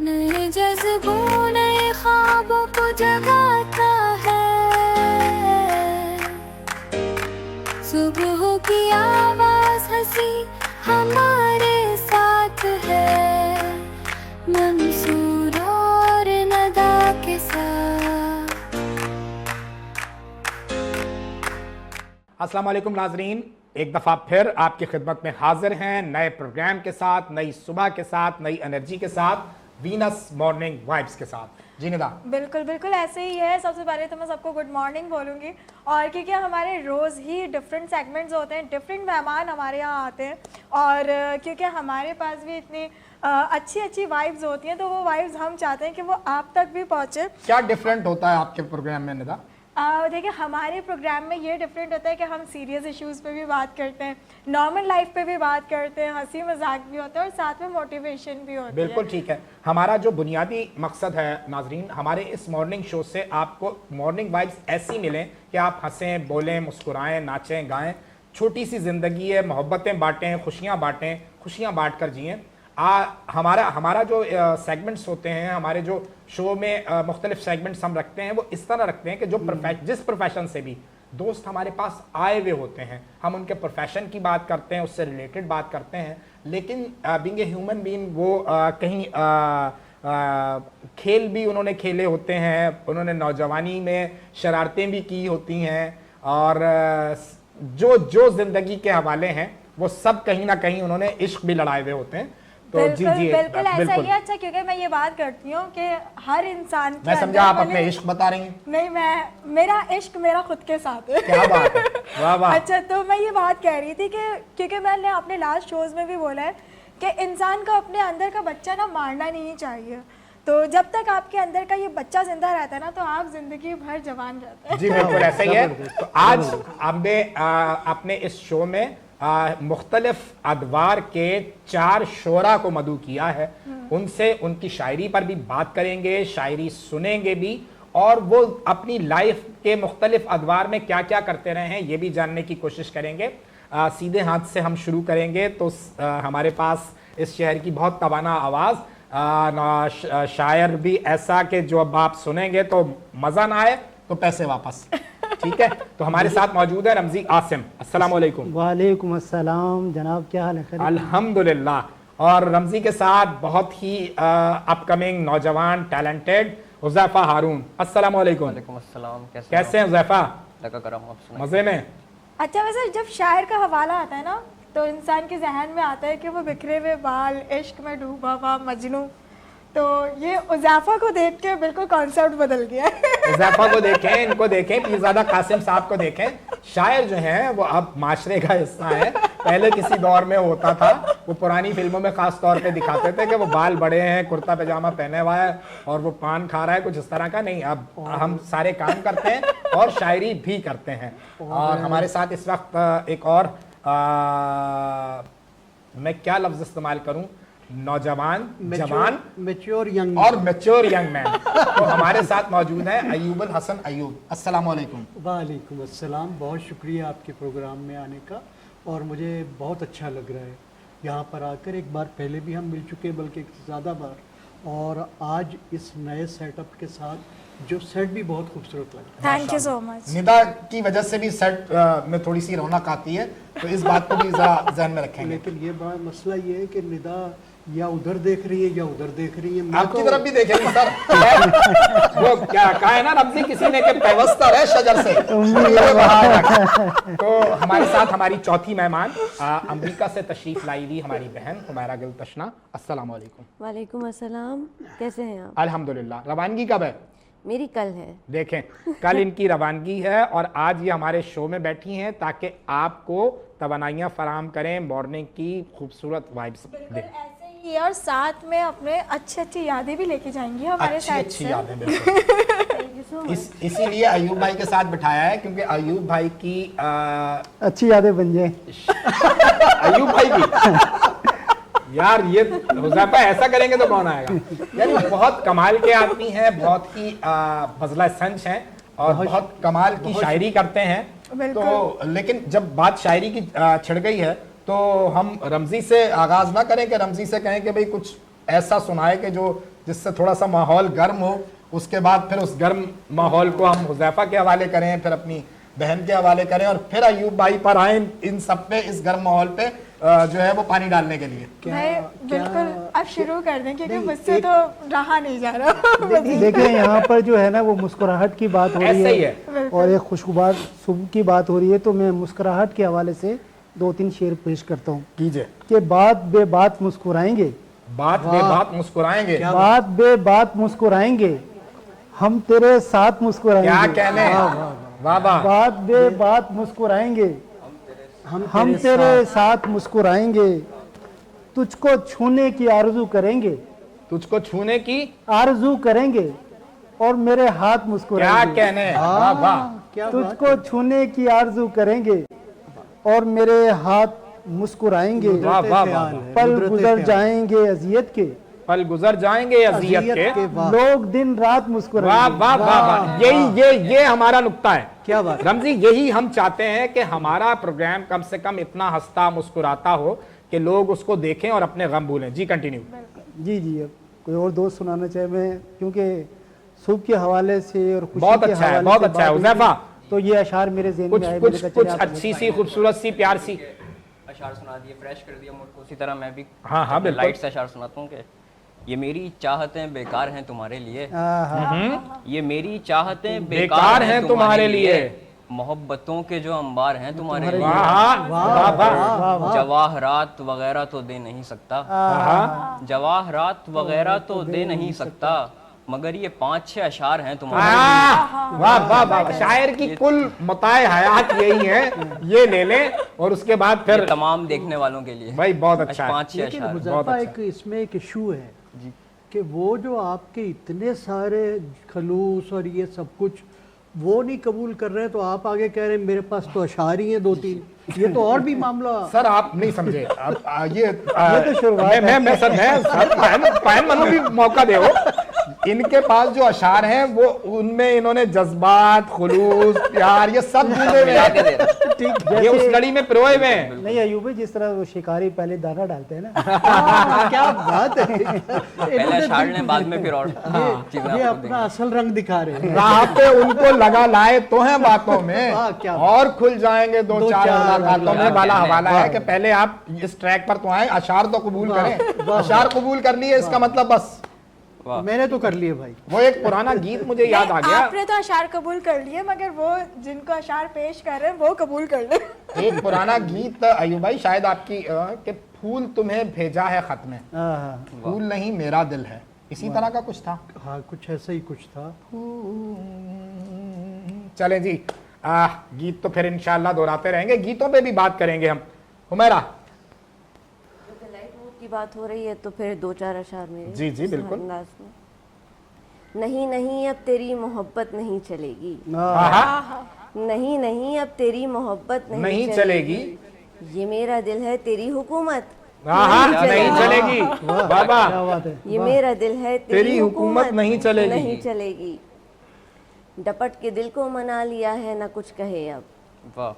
नए जज्बों नए ख्वाबों को जगाता है, सुबह की आवाज हंसी हमारे साथ है, मंसूर और नदा के साथ। अस्सलाम वालेकुम नाजरीन, एक दफ़ा फिर आपकी खिदमत में हाजिर हैं नए प्रोग्राम के साथ, नई सुबह के साथ, नई एनर्जी के साथ, वीनस मॉर्निंग वाइब्स के साथ। जी निदा, बिल्कुल बिल्कुल ऐसे ही है। सबसे पहले तो मैं सबको गुड मॉर्निंग बोलूँगी, और क्योंकि हमारे रोज़ ही डिफरेंट सेगमेंट्स होते हैं, डिफरेंट मेहमान हमारे यहाँ आते हैं, और क्योंकि हमारे पास भी इतनी अच्छी अच्छी वाइब्स होती हैं, तो वो वाइब्स हम चाहते हैं कि वो आप तक भी पहुँचे। क्या डिफरेंट होता है आपके प्रोग्राम में निदा? देखिए, हमारे प्रोग्राम में ये डिफरेंट होता है कि हम सीरियस इश्यूज़ पे भी बात करते हैं, नॉर्मल लाइफ पे भी बात करते हैं, हंसी मजाक भी होता है और साथ में मोटिवेशन भी होती है। बिल्कुल ठीक है। हमारा जो बुनियादी मकसद है नाजरीन, हमारे इस मॉर्निंग शो से आपको मॉर्निंग वाइब्स ऐसी मिलें कि आप हंसें, बोलें, मुस्कुराएं, नाचें, गाएं। छोटी सी ज़िंदगी है, मोहब्बतें बांटें, खुशियाँ बांटें, खुशियाँ बांट कर जिएँ। हमारा जो सेगमेंट्स होते हैं, हमारे जो शो में मुख्तलिफ सेगमेंट्स हम रखते हैं, वो इस तरह रखते हैं कि जो जिस प्रोफेशन से भी दोस्त हमारे पास आए हुए होते हैं, हम उनके प्रोफेशन की बात करते हैं, उससे रिलेटेड बात करते हैं, लेकिन बीइंग ए ह्यूमन बीइंग वो कहीं खेल भी उन्होंने खेले होते हैं, उन्होंने नौजवानी में शरारतें भी की होती हैं, और जो ज़िंदगी के हवाले हैं वो सब कहीं ना कहीं उन्होंने इश्क भी लड़ाए हुए होते हैं। तो बिल्कुल ऐसा ही है। अच्छा, क्योंकि मैं ये बात करती हूँ कि हर इंसान के मैं समझा आप अपने इश्क बता रही हैं। नहीं, मेरा इश्क मेरा खुद के साथ है। क्या बात है, वाह वाह। अच्छा, तो मैं ये बात कह रही थी कि क्योंकि मैंने अपने लास्ट शोज में भी बोला है कि इंसान को अपने अंदर का बच्चा ना मारना नहीं चाहिए। तो जब तक आपके अंदर का ये बच्चा जिंदा रहता है ना, तो आप जिंदगी भर जवान रहते हैं। जी बिल्कुल ऐसा ही है। तो आज हमने अपने इस शो में मुख्तलिफ अदवार के 4 शोरा को मदऊ किया है। उनसे उनकी शायरी पर भी बात करेंगे, शायरी सुनेंगे भी, और वो अपनी लाइफ के मुख्तलिफ अदवार में क्या क्या करते रहे हैं ये भी जानने की कोशिश करेंगे। सीधे हाथ से हम शुरू करेंगे तो हमारे पास इस शहर की बहुत तवाना आवाज़, शायर भी ऐसा कि जो अब आप सुनेंगे तो मज़ा ना आए तो पैसे वापस। ठीक है, तो हमारे साथ मौजूद है रमजी आसिम। अस्सलाम वालेकुम। वालेकुम अस्सलाम जनाब, क्या हाल है? अल्हम्दुलिल्लाह। और रमजी के साथ बहुत ही अपकमिंग नौजवान टैलेंटेड हुज़ैफा हारून। अस्सलाम वालेकुम। वालेकुम अस्सलाम। कैसे हैं हुज़ैफा? मज़े में? अच्छा, वैसे जब शायर का हवाला आता है ना, तो इंसान के जहन में आता है कि वो बिखरे हुए बाल, इश्क में डूबा हुआ मजनू। तो ये उज़ैफा को देख के बिल्कुल कॉन्सेप्ट बदल गया है। उज़ैफा को देखें, इनको देखें, पीरज़ादा कासिम साहब को देखें। शायर जो हैं वो अब माशरे का हिस्सा है। पहले किसी दौर में होता था, वो पुरानी फिल्मों में खास तौर पे दिखाते थे कि वो बाल बड़े हैं, कुर्ता पैजामा पहने हुआ है और वो पान खा रहा है, कुछ इस तरह का नहीं। अब हम सारे काम करते हैं और शायरी भी करते हैं। और हमारे साथ इस वक्त एक और मैं क्या लफ्ज़ इस्तेमाल करूँ, नौजवान, जवान, मैच्योर यंग और मैच्योर यंग मैन। तो हमारे साथ मौजूद हैं अयूब अल हसन अयूब। अस्सलाम वालेकुम। वालेकुम अस्सलाम। बहुत शुक्रिया आपके प्रोग्राम में आने का, और मुझे बहुत अच्छा लग रहा है यहाँ पर आकर। एक बार पहले भी हम मिल चुके हैं, बल्कि ज़्यादा बार, और आज इस नए सेटअप के साथ जो सेट भी बहुत खूबसूरत लग रहा है। Thank you so much. Nida की वजह से भी सेट में थोड़ी सी रौनक आती है, तो इस बात को भी जहन में रखेंगे। लेकिन ये बात मसला ये है कि निदा या उधर देख रही है या उधर देख रही है। आपकी तरफ भी देखेंगे सर। वो क्या कहा है ना रमजी किसी ने कि पैवस्तर है शजर से। तो हमारे साथ हमारी चौथी मेहमान अमेरिका से तशरीफ लाई हुई हमारी बहन हुमैरा गिल तशना। अस्सलाम वालेकुम। वालेकुम अस्सलाम। कैसे हैं आप? अल्हम्दुलिल्लाह। रवानगी कब है? मेरी कल है। देखें, कल इनकी रवानगी है और आज ये हमारे शो में बैठी हैं ताकि आपको तवानाइयाँ फराहम करें, मॉर्निंग की खूबसूरत वाइब्स दें। ऐसे ही, और साथ में अपने अच्छी अच्छी यादें भी लेके जाएंगी हमारे साथ। अच्छी यादें, बिल्कुल। इसीलिए अयूब भाई के साथ बिठाया है, क्योंकि अयूब भाई की अच्छी यादें बन जाए। अयूब भाई की यार, ये हुज़ैफा ऐसा करेंगे तो कौन आएगा। यार बहुत कमाल के आदमी हैं, बहुत ही फजला संच हैं और बहुत कमाल की शायरी करते हैं। तो लेकिन जब बात शायरी की छिड़ गई है तो हम रमजी से आगाज ना करें कि रमजी से कहें कि भाई कुछ ऐसा सुनाए कि जो जिससे थोड़ा सा माहौल गर्म हो, उसके बाद फिर उस गर्म माहौल को हम हुज़ैफा के हवाले करें, फिर अपनी बहन के हवाले करें और फिर अयूब भाई पर आए इन सब पे, इस गर्म माहौल पे जो है वो पानी डालने के लिए। भाई बिल्कुल आप शुरू कर दें क्योंकि मुझसे तो रहा नहीं जा रहा। देखिए यहाँ पर जो है ना वो मुस्कुराहट की बात हो रही ऐसा ही है और एक खुशगवार सुबह की बात हो रही है, तो मैं मुस्कुराहट के हवाले से 2-3 शेर पेश करता हूँ कीजिए। कि बात बे बात मुस्कुराएंगे, बात बे बात मुस्कुराएंगे, बात बे बात मुस्कुराएंगे, हम तेरे साथ मुस्कुराएंगे। क्या कहने, वाह वाह। बात बे बात मुस्कुराएंगे, हम तेरे साथ मुस्कुराएंगे, तुझको छूने की आरज़ू करेंगे, तुझको छूने की आरज़ू करेंगे और मेरे हाथ क्या मुस्कुराएंगे। कहने, वाह वाह। तुझको छूने की आरज़ू करेंगे और मेरे हाथ मुस्कुराएंगे, वाह वाह वाह। पल गुजर जाएंगे अजियत के, पल गुजर जाएंगे अज़ियत के, लोग दिन रात वाह मुस्कुराएंगे। वाह वाह वाह। यही ये हमारा नुक्ता है। क्या बात। रमजी, यही हम चाहते हैं कि हमारा प्रोग्राम कम से कम इतना हंसता मुस्कुराता हो कि लोग उसको देखें और अपने गम भूलें। जी कंटिन्यू। जी जी, अब कोई और दोस्त सुनाना चाहे मैं, क्योंकि सुबह के हवाले से और खुशी बहुत के अच्छा है, हवाले बहुत से अच्छा है बात हुई, हुज़ैफा। तो ये अशार मेरे ज़हन कुछ में आए। कुछ मैंने कहा कुछ चलिए आप अच्छी सी, खूबसूरत सी, प्यार सी। अशार सुना दिए, फ्रेश कर दिया मूड को। उसी तरह मैं भी हाँ हाँ बिल्कुल। लाइट से अशार सुनाता हूँ कि ये मेरी चाहतें बेकार हैं तुम्हारे लिए, ये मेरी चाहतें बेकार हैं तुम्हारे लिए, मोहब्बतों के जो अंबार हैं तुम्हारे लिए, वाह वाह वाह। जवाहरात वगैरह तो दे नहीं सकता, जवाहरात वगैरह तो दे नहीं सकता, मगर ये 5-6 अशार हैं तुम्हारे लिए। वाह वाह वाह। शायर की कुल मताए हयात यही है, ये ले लें और उसके बाद ये फिर तमाम देखने वालों के लिए भाई बहुत अच्छा है। 5-6 लेकिन अशार। हुज़ैफा एक इसमें एक इशू है कि वो जो आपके इतने सारे खलूस और ये सब कुछ वो नहीं कबूल कर रहे हैं, तो आप आगे कह रहे हैं मेरे पास तो अशार ही हैं 2-3, ये तो और भी मामला। सर आप नहीं समझे, ये तो शुरुआत मैं सर पायन मनु भी मौका दे। इनके पास जो अशार हैं वो उनमें इन्होंने जज्बात, खुलूस, प्यार ये सब जुड़े हुए हैं। ठीक, ये उस जैसे लड़ी में पिरोए हुए हैं। नहीं अयूब भाई, जिस तरह वो शिकारी पहले दाना डालते हैं ना, क्या बात है। पहले अशार ने, बाद में फिर और चीजें ये आपको अपना असल रंग दिखा रहे हैं। राह पे उनको लगा लाए तो हैं बातों में, वाह, क्या और खुल जाएंगे 2-4 मुलाकातों में वाला क्या हवाला है कि पहले आप इस ट्रैक पर तो आए, अशार तो कबूल करें। अशार कबूल कर लिए इसका मतलब बस मैंने तो कर लिए भाई। वो एक पुराना गीत मुझे याद आ गया। आपने तो अशार कबूल कर लिए, मगर वो जिनको अशार पेश कर रहे हैं वो कबूल कर ले। एक पुराना गीत अयूब भाई शायद आपकी कि फूल तुम्हें भेजा है खत में, फूल नहीं मेरा दिल है, इसी तरह का कुछ था। हाँ कुछ ऐसा ही कुछ था। चले जी, गीत तो फिर इंशाल्लाह दोहराते रहेंगे, गीतों पे भी बात करेंगे हम। हुमैरा की बात हो रही है तो फिर 2-4 अशार मेरे। जी जी बिल्कुल। अंदाज में। नहीं नहीं अब तेरी मोहब्बत नहीं चलेगी, नहीं नहीं अब तेरी मोहब्बत नहीं चलेगी, ये मेरा दिल है तेरी हुकूमत नहीं चलेगी, बाबा क्या बात है। ये मेरा दिल है तेरी हुकूमत नहीं चलेगी, नहीं चलेगी, डपट के दिल को मना लिया है ना कुछ कहे अब, वाह।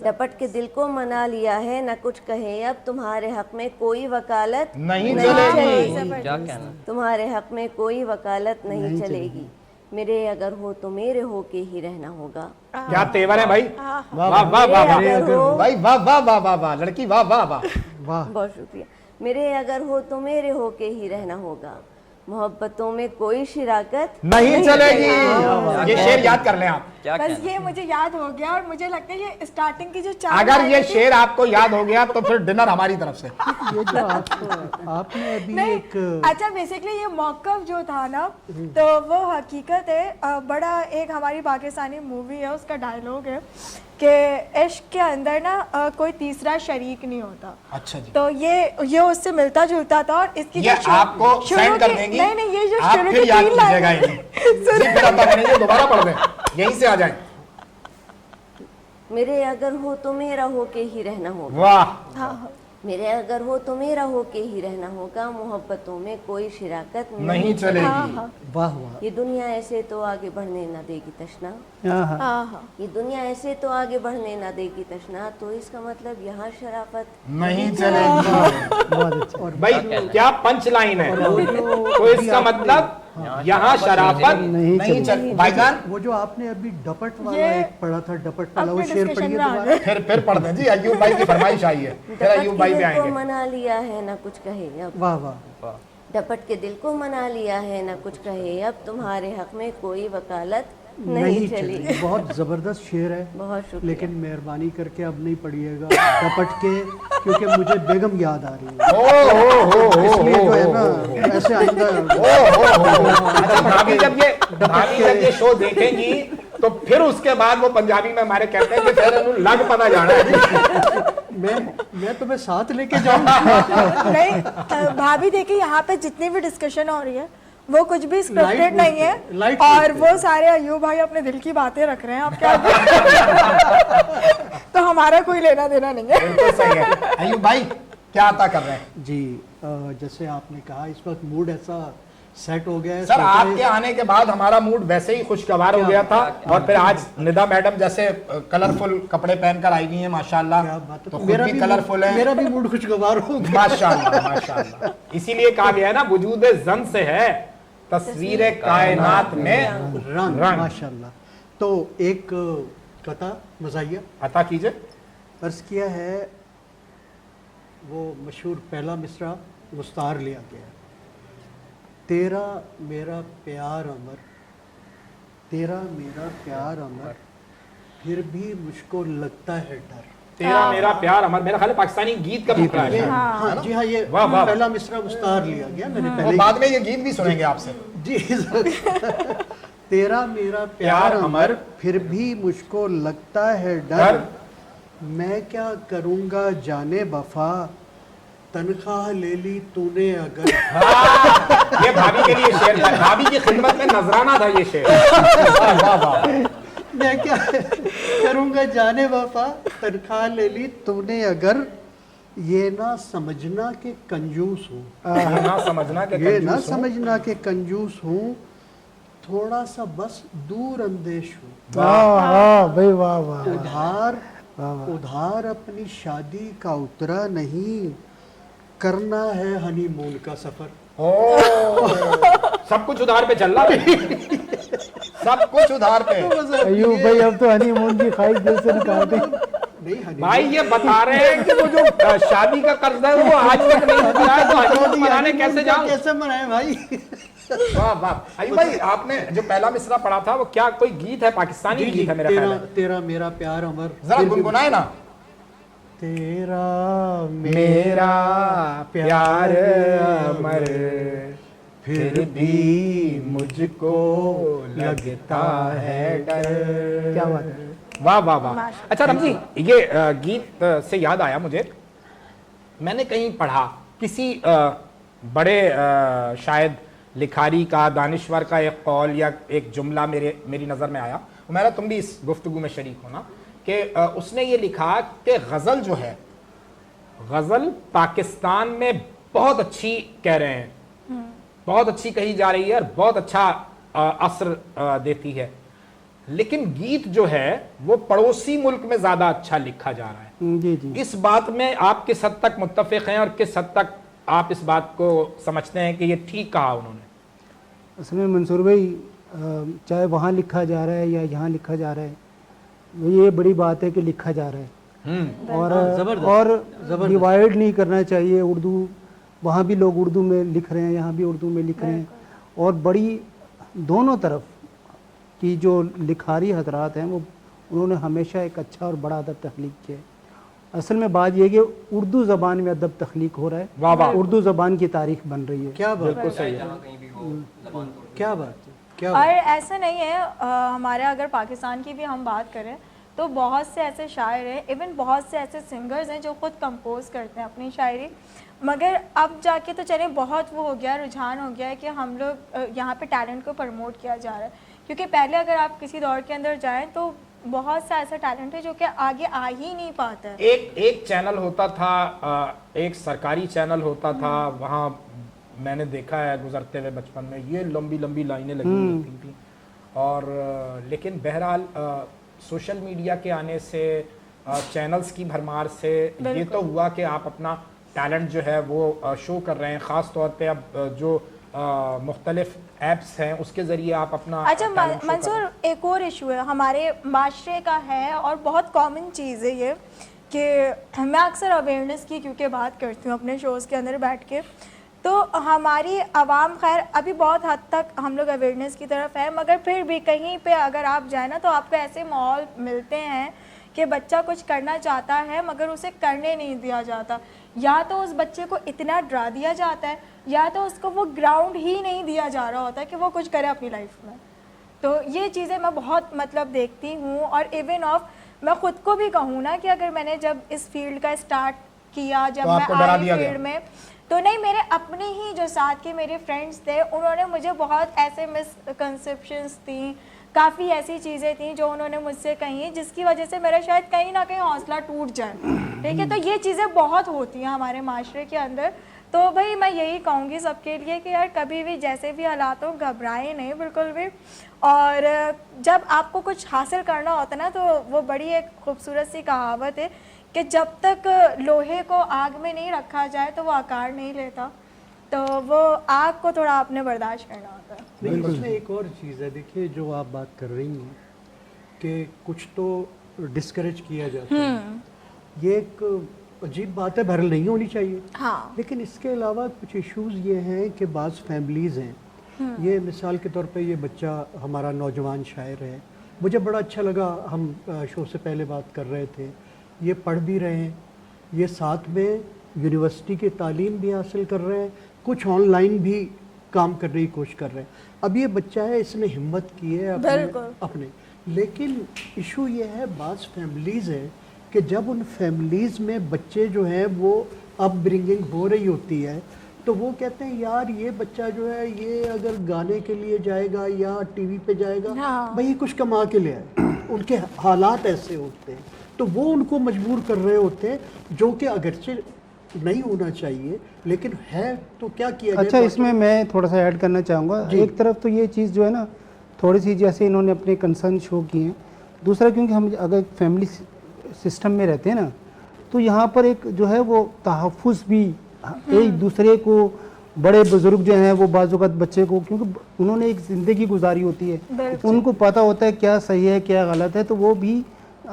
डपट के दिल को मना लिया है ना कुछ कहे अब, तुम्हारे हक में कोई वकालत नहीं चलेगी, क्या कहना। तुम्हारे हक में कोई वकालत नहीं चलेगी, मेरे अगर हो तो मेरे हो के ही रहना होगा। क्या तेवर है भाई, वाह वाह वाह वाह भाई, वाह वाह वाह वाह वाह लड़की, वाह वाह वाह वाह। बहुत शुक्रिया। मेरे अगर हो तो मेरे हो के ही रहना होगा, मोहब्बतों में कोई शिराकत नहीं चलेगी। ये शेर याद कर लें आप। क्या बस कहना। ये मुझे याद हो गया और मुझे लगता है ये स्टार्टिंग की जो 4 अगर ये लाइनें थी- शेर आपको याद हो गया तो फिर डिनर हमारी तरफ से। ये जो आपने अभी नहीं, एक अच्छा बेसिकली ये मौकफ जो था ना, तो वो हकीकत है। बड़ा एक हमारी पाकिस्तानी मूवी है, उसका डायलॉग है कि इश्क के अंदर ना कोई तीसरा शरीक नहीं होता। अच्छा जी, तो ये उससे मिलता जुलता था। और इसकी ये जो आपको शुरू सेंड कर की- देंगी, नहीं नहीं, ये जो आप शुरू फिर की याद 3 कीजिएगा लाइनें इन्हें। जी, फिर अब नहीं, दोबारा पढ़ दें, यहीं से आ जाएं। मेरे अगर हो तो मेरा हो के ही रहना होगा, वाह, मेरे अगर हो तो मेरा हो के ही रहना होगा, मोहब्बतों में कोई शिराकत नहीं चलेगी। वाह वाह। ये दुनिया ऐसे तो आगे बढ़ने ना देगी तशना, हाँ ये दुनिया ऐसे तो आगे बढ़ने ना देगी तशना, तो इसका मतलब यहाँ शराफत नहीं चलेगी। बहुत अच्छा। और भाई क्या पंच लाइन है, तो इसका मतलब यहाँ शराफत नहीं चल। भाईजान वो जो आपने अभी डपट वाला ये एक पढ़ा था, डपट वाला, वो अपने शेर discussion पढ़िए में आ दोबारा। गए। फिर पढ़ दें जी, अयूब भाई की फरमाइश आई है, फिर अयूब भाई पे दिल को आएंगे। मना लिया है ना कुछ कहे अब, वाह वाह। डपट के दिल को मना लिया है ना कुछ कहे अब, तुम्हारे हक में कोई वकालत नहीं चली। बहुत जबरदस्त शेर है, बहुत शुक्रिया। लेकिन मेहरबानी करके अब नहीं पढ़िएगा डपट के, क्योंकि मुझे बेगम याद आ रही है, ओ इसलिए जो है ना ऐसे आइंदा। अच्छा, भाभी जब ये शो देखेंगी तो फिर उसके बाद वो पंजाबी में हमारे कहते हैं कि फिर उन्हें लग पता जाना है। मैं तुम्हें साथ लेके जाऊंगा। नहीं भाभी देखिए, यहाँ पे जितनी भी डिस्कशन हो रही है वो कुछ भी स्क्रिप्टेड Light नहीं है, light और weight वो सारे अयूब भाई अपने दिल की बातें रख रहे हैं, आप क्या तो हमारा कोई लेना देना नहीं है। बिल्कुल सही है। अयूब भाई क्या अता कर रहे हैं? जी जैसे आपने कहा, इस वक्त मूड ऐसा सेट हो गया है। सर आपके आने के बाद हमारा मूड वैसे ही खुशगवार हो गया था, और फिर आज निदा मैडम जैसे कलरफुल कपड़े पहनकर आई हुई हैं माशाल्लाह, क्या बात है। तो खुद भी कलरफुल है। मेरा भी मूड खुशगवार हो गया। माशाल्लाह माशाल्लाह। इसीलिए कहा गया है ना, वजूद जन से है तस्वीर कायनात में रंग। रंग। माशाल्लाह। तो एक कथा मज़ाहिया अता कीजिए। अर्ज किया है, वो मशहूर पहला मिसरा मुस्तार लिया गया है। तेरा मेरा प्यार अमर, तेरा मेरा प्यार अमर, फिर भी मुझको लगता है डर। तेरा मेरा प्यार अमर, मेरा ख्याल है पाकिस्तानी गीत का टुकड़ा है। हाँ जी हाँ, ये वाह, वाह। पहला मिसरा मुस्तार लिया गया मैंने और पहले बाद में ये गीत भी सुनेंगे आपसे। जी। तेरा मेरा प्यार अमर, फिर भी मुझको लगता है डर, मैं क्या करूँगा जाने वफा, तनख्वाह ले ली तूने अगर। ये भाभी के लिए शेर था, भाभी की खिदमत में नजराना था ये शेर। वाह वाह वाह। मैं क्या करूँगा जाने वफा, तनख्वाह ले ली तूने अगर, ये ना समझना के कंजूस हूँ, ये ना समझना कि ये ना कंजूस हूँ। समझना के कंजूस हूँ, थोड़ा सा बस दूर अंदेश हूँ, वाह भाई वाह वाह। उधार अपनी शादी का उतरा नहीं, करना है हनीमून का सफर। ओ, सब कुछ उधार पे चल रहा है, सब कुछ उधार पे। अयूब भाई अब तो हनीमून की ख्वाहिश दिल से निकाल दें। नहीं honeymoon- भाई ये बता रहे हैं कि वो जो शादी का कर्ज है वो आज तक नहीं दिया है, तो हनीमून मनाने कैसे जाऊं? कैसे मनाए भाई? वाह वाह। अयूब भाई आपने जो पहला मिसरा पढ़ा था वो क्या कोई गीत है, पाकिस्तानी जी, गीत है मेरा ख्याल है? तेरा मेरा प्यार अमर, जरा गुनगुनाए ना। तेरा मेरा प्यार अमर, फिर भी मुझको लगता है डर। क्या बात है। वाह वाह वाह। अच्छा रमजी, ये गीत से याद आया मुझे, मैंने कहीं पढ़ा किसी बड़े शायद लिखारी का, दानिश्वर का एक कौल या एक जुमला मेरी नज़र में आया, मेरा तुम भी इस गुफ्तगू में शरीक होना, कि उसने ये लिखा कि गज़ल जो है, गज़ल पाकिस्तान में बहुत अच्छी कह रहे हैं, बहुत अच्छी कही जा रही है और बहुत अच्छा असर देती है, लेकिन गीत जो है वो पड़ोसी मुल्क में ज़्यादा अच्छा लिखा जा रहा है। जी जी। इस बात में आप किस हद तक मुत्तफ़िक़ हैं और किस हद तक आप इस बात को समझते हैं कि ये ठीक कहा उन्होंने? असल में मंसूर भाई, चाहे वहाँ लिखा जा रहा है या यहाँ लिखा जा रहा है, ये बड़ी बात है कि लिखा जा रहा है, और डिवाइड नहीं करना चाहिए। उर्दू, वहाँ भी लोग उर्दू में लिख रहे हैं, यहाँ भी उर्दू में लिख रहे हैं, और बड़ी दोनों तरफ की जो लिखारी हजरात हैं वो उन्होंने हमेशा एक अच्छा और बड़ा अदब तख्लीक किया है। असल में बात यह कि उर्दू ज़बान में अदब तख्लीक हो रहा है, वाह वाह। उर्दू ज़बान की तारीख बन रही है। क्या बात, बिल्कुल सही है। क्या बात है, क्या और ऐसा नहीं है, हमारे अगर पाकिस्तान की भी हम बात करें तो बहुत से ऐसे शायर हैं, इवन बहुत से ऐसे सिंगर्स हैं जो खुद कंपोज करते हैं अपनी शायरी, मगर अब जाके तो चले बहुत वो हो गया, रुझान हो गया है कि हम लोग यहाँ पे टैलेंट को प्रमोट किया जा रहा है, क्योंकि पहले अगर आप किसी दौर के अंदर जाएं तो بہت سا ایسا ٹیلنٹ ہے جو کہ آگے آ ہی نہیں پاتا ہے. ایک چینل ہوتا تھا, ایک سرکاری چینل ہوتا تھا, وہاں میں نے دیکھا ہے گزرتے ہوئے بچپن میں, یہ لمبی لمبی لائنیں لگی ہوتی تھیں. اور لیکن بہرحال سوشل میڈیا کے آنے سے, چینلز کی بھرمار سے یہ تو ہوا کہ آپ اپنا ٹیلنٹ جو ہے وہ شو کر رہے ہیں, خاص طور پہ اب جو مختلف ایپس ہیں اس کے ذریعے آپ اپنا. اچھا منصور, ایک اور ایشو ہے ہمارے معاشرے کا ہے اور بہت کامن چیز ہے یہ, کہ میں اکثر اویئرنیس کی کیونکہ بات کرتی ہوں اپنے شوز کے اندر بیٹھ کے, تو ہماری عوام خیر ابھی بہت حد تک ہم لوگ اویئرنیس کی طرف ہے, مگر پھر بھی کہیں پہ اگر آپ جائیں نا تو آپ کو ایسے ماحول ملتے ہیں کہ بچہ کچھ کرنا چاہتا ہے مگر اسے کرنے نہیں دیا جاتا, یا تو اس بچے کو اتنا ڈرا دیا جاتا ہے یا تو اس کو وہ گراؤنڈ ہی نہیں دیا جا رہا ہوتا ہے کہ وہ کچھ کرے اپنی لائف میں. تو یہ چیزیں میں بہت مطلب دیکھتی ہوں, اور ایون آف میں خود کو بھی کہوں نا کہ اگر میں نے جب اس فیلڈ کا اسٹارٹ کیا, جب میں آئی فیلڈ میں, تو نہیں میرے اپنے ہی جو ساتھ کے میرے فرینڈس تھے انہوں نے مجھے بہت ایسے مسکنسیپشنس تھیں, کافی ایسی چیزیں تھیں جو انہوں نے مجھ سے کہیں جس کی وجہ سے میرا شاید کہیں نہ کہیں حوصلہ ٹوٹ جائے. ٹھیک ہے, تو یہ چیزیں بہت ہوتی ہیں ہمارے معاشرے کے اندر. تو بھائی میں یہی کہوں گی سب کے لیے کہ یار کبھی بھی جیسے بھی حالات ہوں گھبرائیں نہیں بالکل بھی, اور جب آپ کو کچھ حاصل کرنا ہوتا ہے نا تو وہ بڑی ایک خوبصورت سی کہاوت ہے کہ جب تک لوہے کو آگ میں نہیں رکھا جائے تو وہ آکار نہیں لیتا, تو وہ آگ کو تھوڑا آپ نے برداشت کرنا ہوتا ہے. لیکن اس میں ایک اور چیز ہے, دیکھیے جو آپ بات کر رہی ہیں کہ کچھ تو ڈسکریج کیا جاتا ہے, یہ ایک عجیب بات ہے, بہرحال نہیں ہونی چاہیے. لیکن اس کے علاوہ کچھ ایشوز یہ ہیں کہ بعض فیملیز ہیں, یہ مثال کے طور پہ یہ بچہ ہمارا نوجوان شاعر ہے, مجھے بڑا اچھا لگا, ہم شو سے پہلے بات کر رہے تھے, یہ پڑھ بھی رہے ہیں, یہ ساتھ میں یونیورسٹی کی تعلیم بھی حاصل کر رہے ہیں, کچھ آن لائن بھی کام کرنے کی کوشش کر رہے ہیں. اب یہ بچہ ہے, اس نے ہمت کی ہے اپنے, لیکن ایشو یہ ہے بعض فیملیز ہیں کہ جب ان فیملیز میں بچے جو ہیں وہ اپ برنگنگ ہو رہی ہوتی ہے تو وہ کہتے ہیں یار یہ بچہ جو ہے یہ اگر گانے کے لیے جائے گا یا ٹی وی پہ جائے گا, بھائی کچھ کما کے لے آئے. ان کے حالات ایسے ہوتے ہیں تو وہ ان کو مجبور کر رہے ہوتے ہیں, جو کہ اگرچہ نہیں ہونا چاہیے لیکن ہے, تو کیا کیا جائے. اچھا, اس میں تھوڑا سا ایڈ کرنا چاہوں گا. ایک طرف تو یہ چیز جو ہے نا تھوڑی سی جیسے انہوں نے اپنے کنسرن شو کیے ہیں, دوسرا کیونکہ ہم اگر فیملی سسٹم میں رہتے ہیں نا تو یہاں پر ایک جو ہے وہ تحفظ بھی ایک دوسرے کو, بڑے بزرگ جو ہیں وہ بعض اوقات بچے کو, کیونکہ انہوں نے ایک زندگی گزاری ہوتی ہے, ان کو پتہ ہوتا ہے کیا صحیح ہے کیا غلط ہے, تو وہ بھی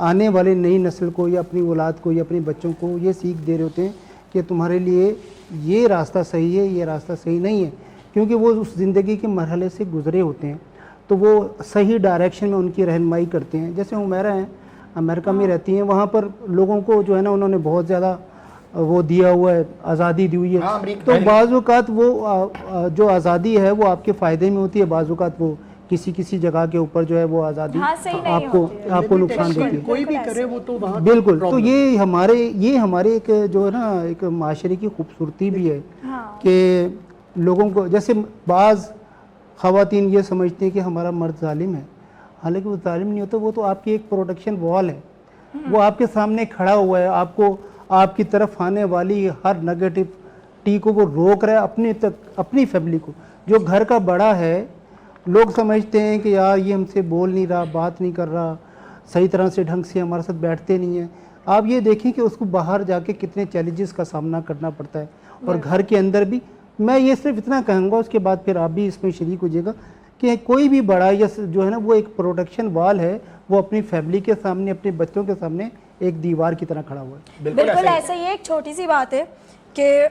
آنے والے نئی نسل کو یا اپنی اولاد کو یا اپنے بچوں کو یہ سیکھ دے رہے ہوتے ہیں کہ تمہارے لیے یہ راستہ صحیح ہے, یہ راستہ صحیح نہیں ہے, کیونکہ وہ اس زندگی کے مرحلے سے گزرے ہوتے ہیں تو وہ صحیح ڈائریکشن میں ان کی رہنمائی کرتے ہیں. جیسے عمیرہ ہیں, امریکہ میں رہتی ہیں, وہاں پر لوگوں کو جو ہے نا انہوں نے بہت زیادہ وہ دیا ہوا ہے, آزادی دی ہوئی ہے, تو بعض اوقات وہ جو آزادی ہے وہ آپ کے فائدے میں ہوتی ہے, بعض اوقات وہ کسی جگہ کے اوپر جو ہے وہ آزادی آپ کو نقصان دیتی ہے. کوئی بھی کرے وہ تو بالکل, تو یہ ہمارے ایک جو ہے نا ایک معاشرے کی خوبصورتی بھی ہے کہ لوگوں کو, جیسے بعض خواتین یہ سمجھتے ہیں کہ ہمارا مرد ظالم ہے, حالانکہ وہ ظالم نہیں ہوتا, وہ تو آپ کی ایک پروٹیکشن وال ہے, وہ آپ کے سامنے کھڑا ہوا ہے, آپ کو آپ کی طرف آنے والی ہر نگیٹیوٹی کو وہ روک رہا ہے, اپنی فیملی کو. جو گھر کا بڑا ہے, لوگ سمجھتے ہیں کہ یار یہ ہم سے بول نہیں رہا, بات نہیں کر رہا, صحیح طرح سے ڈھنگ سے ہمارے ساتھ بیٹھتے نہیں ہیں. آپ یہ دیکھیں کہ اس کو باہر جا کے کتنے چیلنجز کا سامنا کرنا پڑتا ہے, اور گھر کے اندر بھی. میں یہ صرف اتنا کہوں گا, اس کے بعد پھر آپ بھی اس میں شریک ہوجیے گا, کہ کوئی بھی بڑا یا جو ہے نا وہ ایک پروٹیکشن وال ہے, وہ اپنی فیملی کے سامنے, اپنے بچوں کے سامنے ایک دیوار کی طرح کھڑا ہوا ہے. بالکل ایسا ہی. ایک چھوٹی سی بات ہے کہ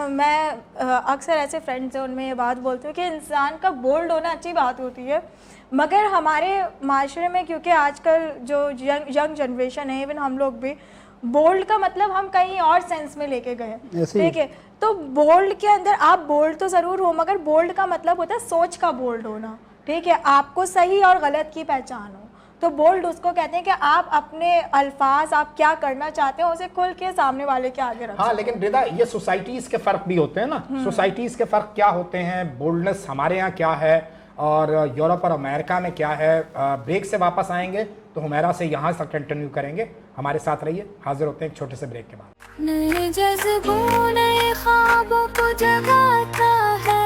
میں اکثر ایسے فرینڈز ہیں ان میں یہ بات بولتی ہوں کہ انسان کا بولڈ ہونا اچھی بات ہوتی ہے, مگر ہمارے معاشرے میں کیونکہ آج کل جو ینگ جنریشن ہے, ایون ہم لوگ بھی, بولڈ کا مطلب ہم کہیں اور سینس میں لے کے گئے. ٹھیک ہے, تو بولڈ کے اندر آپ بولڈ تو ضرور ہو, مگر بولڈ کا مطلب ہوتا ہے سوچ کا بولڈ ہونا. ٹھیک ہے, آپ کو صحیح اور غلط کی پہچان ہو, تو بولڈ اس کو کہتے ہیں کہ آپ اپنے الفاظ, آپ کیا کرنا چاہتے ہیں اسے کھل کے سامنے والے کے آگے رکھیں. ہاں, لیکن رضا یہ سوسائٹیز کے فرق بھی ہوتے ہیں نا, سوسائٹیز کے فرق کیا ہوتے ہیں, بولڈنس ہمارے یہاں کیا ہے اور یورپ اور امریکہ میں کیا ہے. بریک سے واپس آئیں گے तो हुमैरा से यहाँ से कंटिन्यू करेंगे। हमारे साथ रहिए, हाजिर होते हैं एक छोटे से ब्रेक के बाद। नए जज्बों नए ख्वाबों को जगाता है,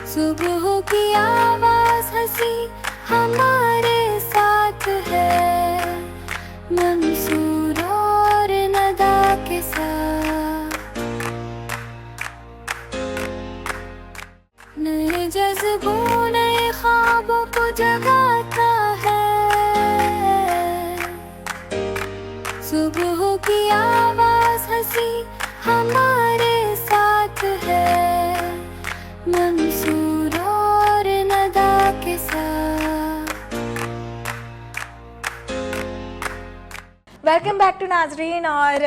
सुबह की आवाज हंसी हमारे साथ है, मंसूर और नदा के साथ। नए जज्बों नए ख्वाबों को जगाता है, सुबह की आवाज हंसी हमारे साथ है, मंसूर और नदा के साथ। वेलकम बैक टू नाजरीन। और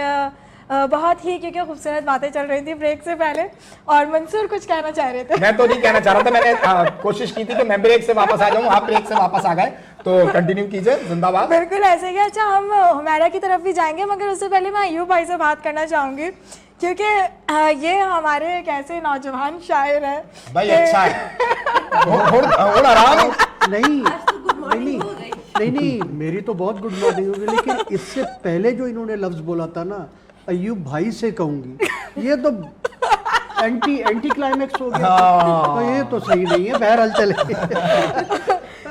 बहुत ही क्योंकि खूबसूरत बातें चल रही थी ब्रेक से पहले, और मंसूर कुछ कहना चाह रहे थे। मैं तो नहीं कहना चाह रहा था, मैंने कोशिश की थी कि मैं ब्रेक से वापस आ जाऊं, आप ब्रेक से वापस आ गए, तो कंटिन्यू कीजिए, जिंदाबाद। बिल्कुल ऐसे ही। अच्छा, हम हुमैरा की तरफ भी जाएंगे, मगर उससे पहले मैं अयूब भाई से बात करना चाहूँगी, क्योंकि ये हमारे एक ऐसे नौजवान शायर हैं भाई। अच्छा है, थोड़ा आराम। नहीं, मेरी तो बहुत गुड मॉर्निंग होगी, लेकिन इससे पहले जो इन्होंने लफ्ज बोला था ना, अयूब भाई से कहूंगी, ये तो एंटी क्लाइमेक्स हो गया। तो ये तो सही नहीं है। बहरहाल चले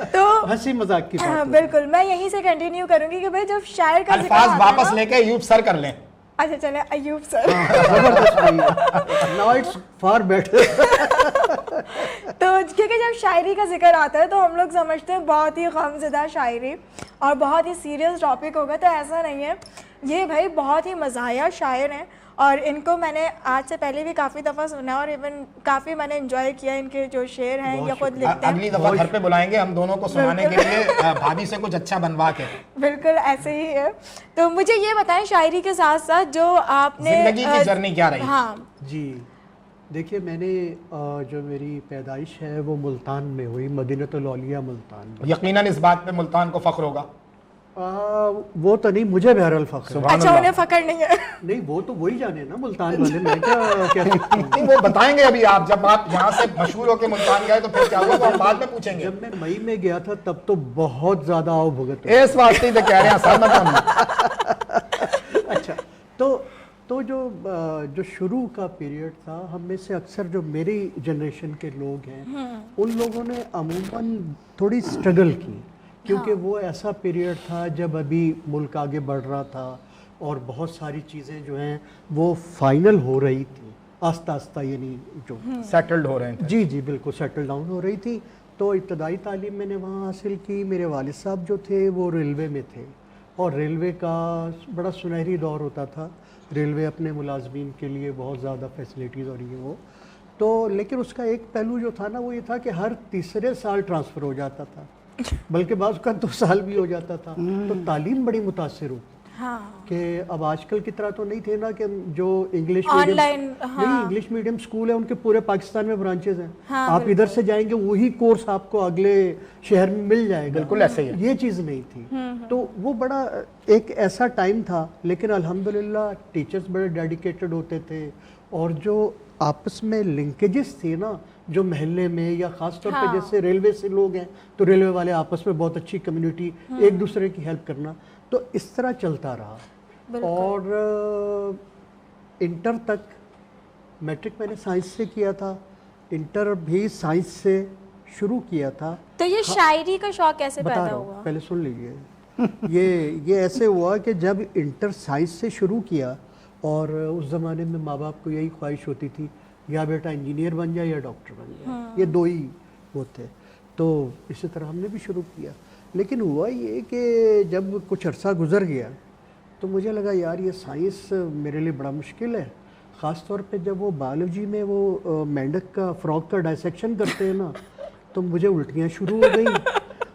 तो हंसी मजाक की बात। बिल्कुल, मैं यहीं से कंटिन्यू करूंगी कि भाई जब शायर का जिक्र अल्फाज आता है वापस ना- लेके अयूब सर कर लें। अच्छा चले Ayub sir. Now it's far better. तो क्योंकि जब शायरी का जिक्र आता है तो हम लोग समझते हैं बहुत ही गमज़दा शायरी और बहुत ही सीरियस टॉपिक होगा, तो ऐसा नहीं है। ये भाई बहुत ही मज़ाहिया शायर हैं और इनको मैंने आज से पहले भी काफ़ी दफ़ा सुना और इवन काफ़ी मैंने एंजॉय किया इनके जो शेर हैं या खुद लिखते हैं। अगली दफा घर पे बुलाएंगे हम दोनों को सुनाने के लिए, भाभी से कुछ अच्छा बनवा के। बिल्कुल ऐसे ही है। तो मुझे ये बताएं, शायरी के साथ साथ जो आपने जिंदगी की जर्नी क्या रही? हाँ जी देखिए, मैंने जो मेरी पैदाइश है वो मुल्तान में हुई, मदीनतुल औलिया मुल्तान में। यकीनन इस बात पे मुल्तान को फख्र होगा। वो तो नहीं, मुझे बहरहाल फख्र है। अच्छा, उन्हें फकर नहीं है। नहीं, वो तो वही जाने ना मुल्तान वाले, मैं क्या सकता हूँ। नहीं, वो बताएंगे अभी। आप जब आप यहाँ से मशहूर होके मुल्तान गए तो फिर क्या हुआ, तो हम बाद में पूछेंगे। जब मैं मई में गया था तब तो बहुत ज्यादा आओ भुगत हुई। इस वास्ते तो कह रहे हैं सहमत हम। अच्छा, तो जो शुरू का पीरियड था, हम में से अक्सर जो मेरी जनरेशन के लोग हैं उन लोगों ने अमूमन थोड़ी स्ट्रगल की, क्योंकि वो ऐसा पीरियड था जब अभी मुल्क आगे बढ़ रहा था और बहुत सारी चीज़ें जो हैं वो फाइनल हो रही थी आस्ता आस्ता, यानी जो सेटल्ड हो रहे थे। जी बिल्कुल सेटल डाउन हो रही थी। तो इब्तदाई तालीम मैंने वहाँ हासिल की। मेरे वालिद साहब जो थे वो रेलवे में थे और रेलवे का बड़ा सुनहरी दौर होता था। रेलवे अपने मुलाजमीन के लिए बहुत ज़्यादा फैसिलिटीज़ और ये वो तो, लेकिन उसका एक पहलू जो था ना वो ये था कि हर तीसरे साल ट्रांसफ़र हो जाता था, बल्कि बाज़ का 2 साल भी हो जाता था। तो तालीम बड़ी मुतासिर होती हाँ। कि अब आजकल की तरह तो नहीं थे ना कि जो इंग्लिश ऑनलाइन, नहीं, इंग्लिश मीडियम स्कूल है उनके पूरे पाकिस्तान में ब्रांचेज हैं। हाँ, आप इधर से जाएंगे वही कोर्स आपको अगले शहर में मिल जाएगा। बिल्कुल ऐसे ही है। ये चीज़ नहीं थी। तो वो बड़ा एक ऐसा टाइम था, लेकिन अल्हम्दुलिल्लाह टीचर्स बड़े डेडिकेटेड होते थे और जो आपस में लिंकेजेस थे ना, जो महल्ले में या ख़ास तौर पे जैसे रेलवे से लोग हैं तो रेलवे वाले आपस में बहुत अच्छी कम्युनिटी, एक दूसरे की हेल्प करना, तो इस तरह चलता रहा। और इंटर तक, मैट्रिक मैंने साइंस से किया था, इंटर भी साइंस से शुरू किया था। तो ये शायरी का शौक कैसे बता पैदा रहा हूँ, हुआ? पहले सुन लीजिए। ये ऐसे हुआ कि जब इंटर साइंस से शुरू किया, और उस ज़माने में माँ बाप को यही ख्वाहिश होती थी, या बेटा इंजीनियर बन जाए या डॉक्टर बन जाए, ये 2 ही वो थे। तो इसी तरह हमने भी शुरू किया। लेकिन हुआ ये कि जब कुछ अरसा गुजर गया तो मुझे लगा यार ये साइंस मेरे लिए बड़ा मुश्किल है, ख़ास तौर पे जब वो बायोलॉजी में वो मेंढक का, फ्रॉग का डायसेक्शन करते हैं ना, तो मुझे उल्टियाँ शुरू हो गई।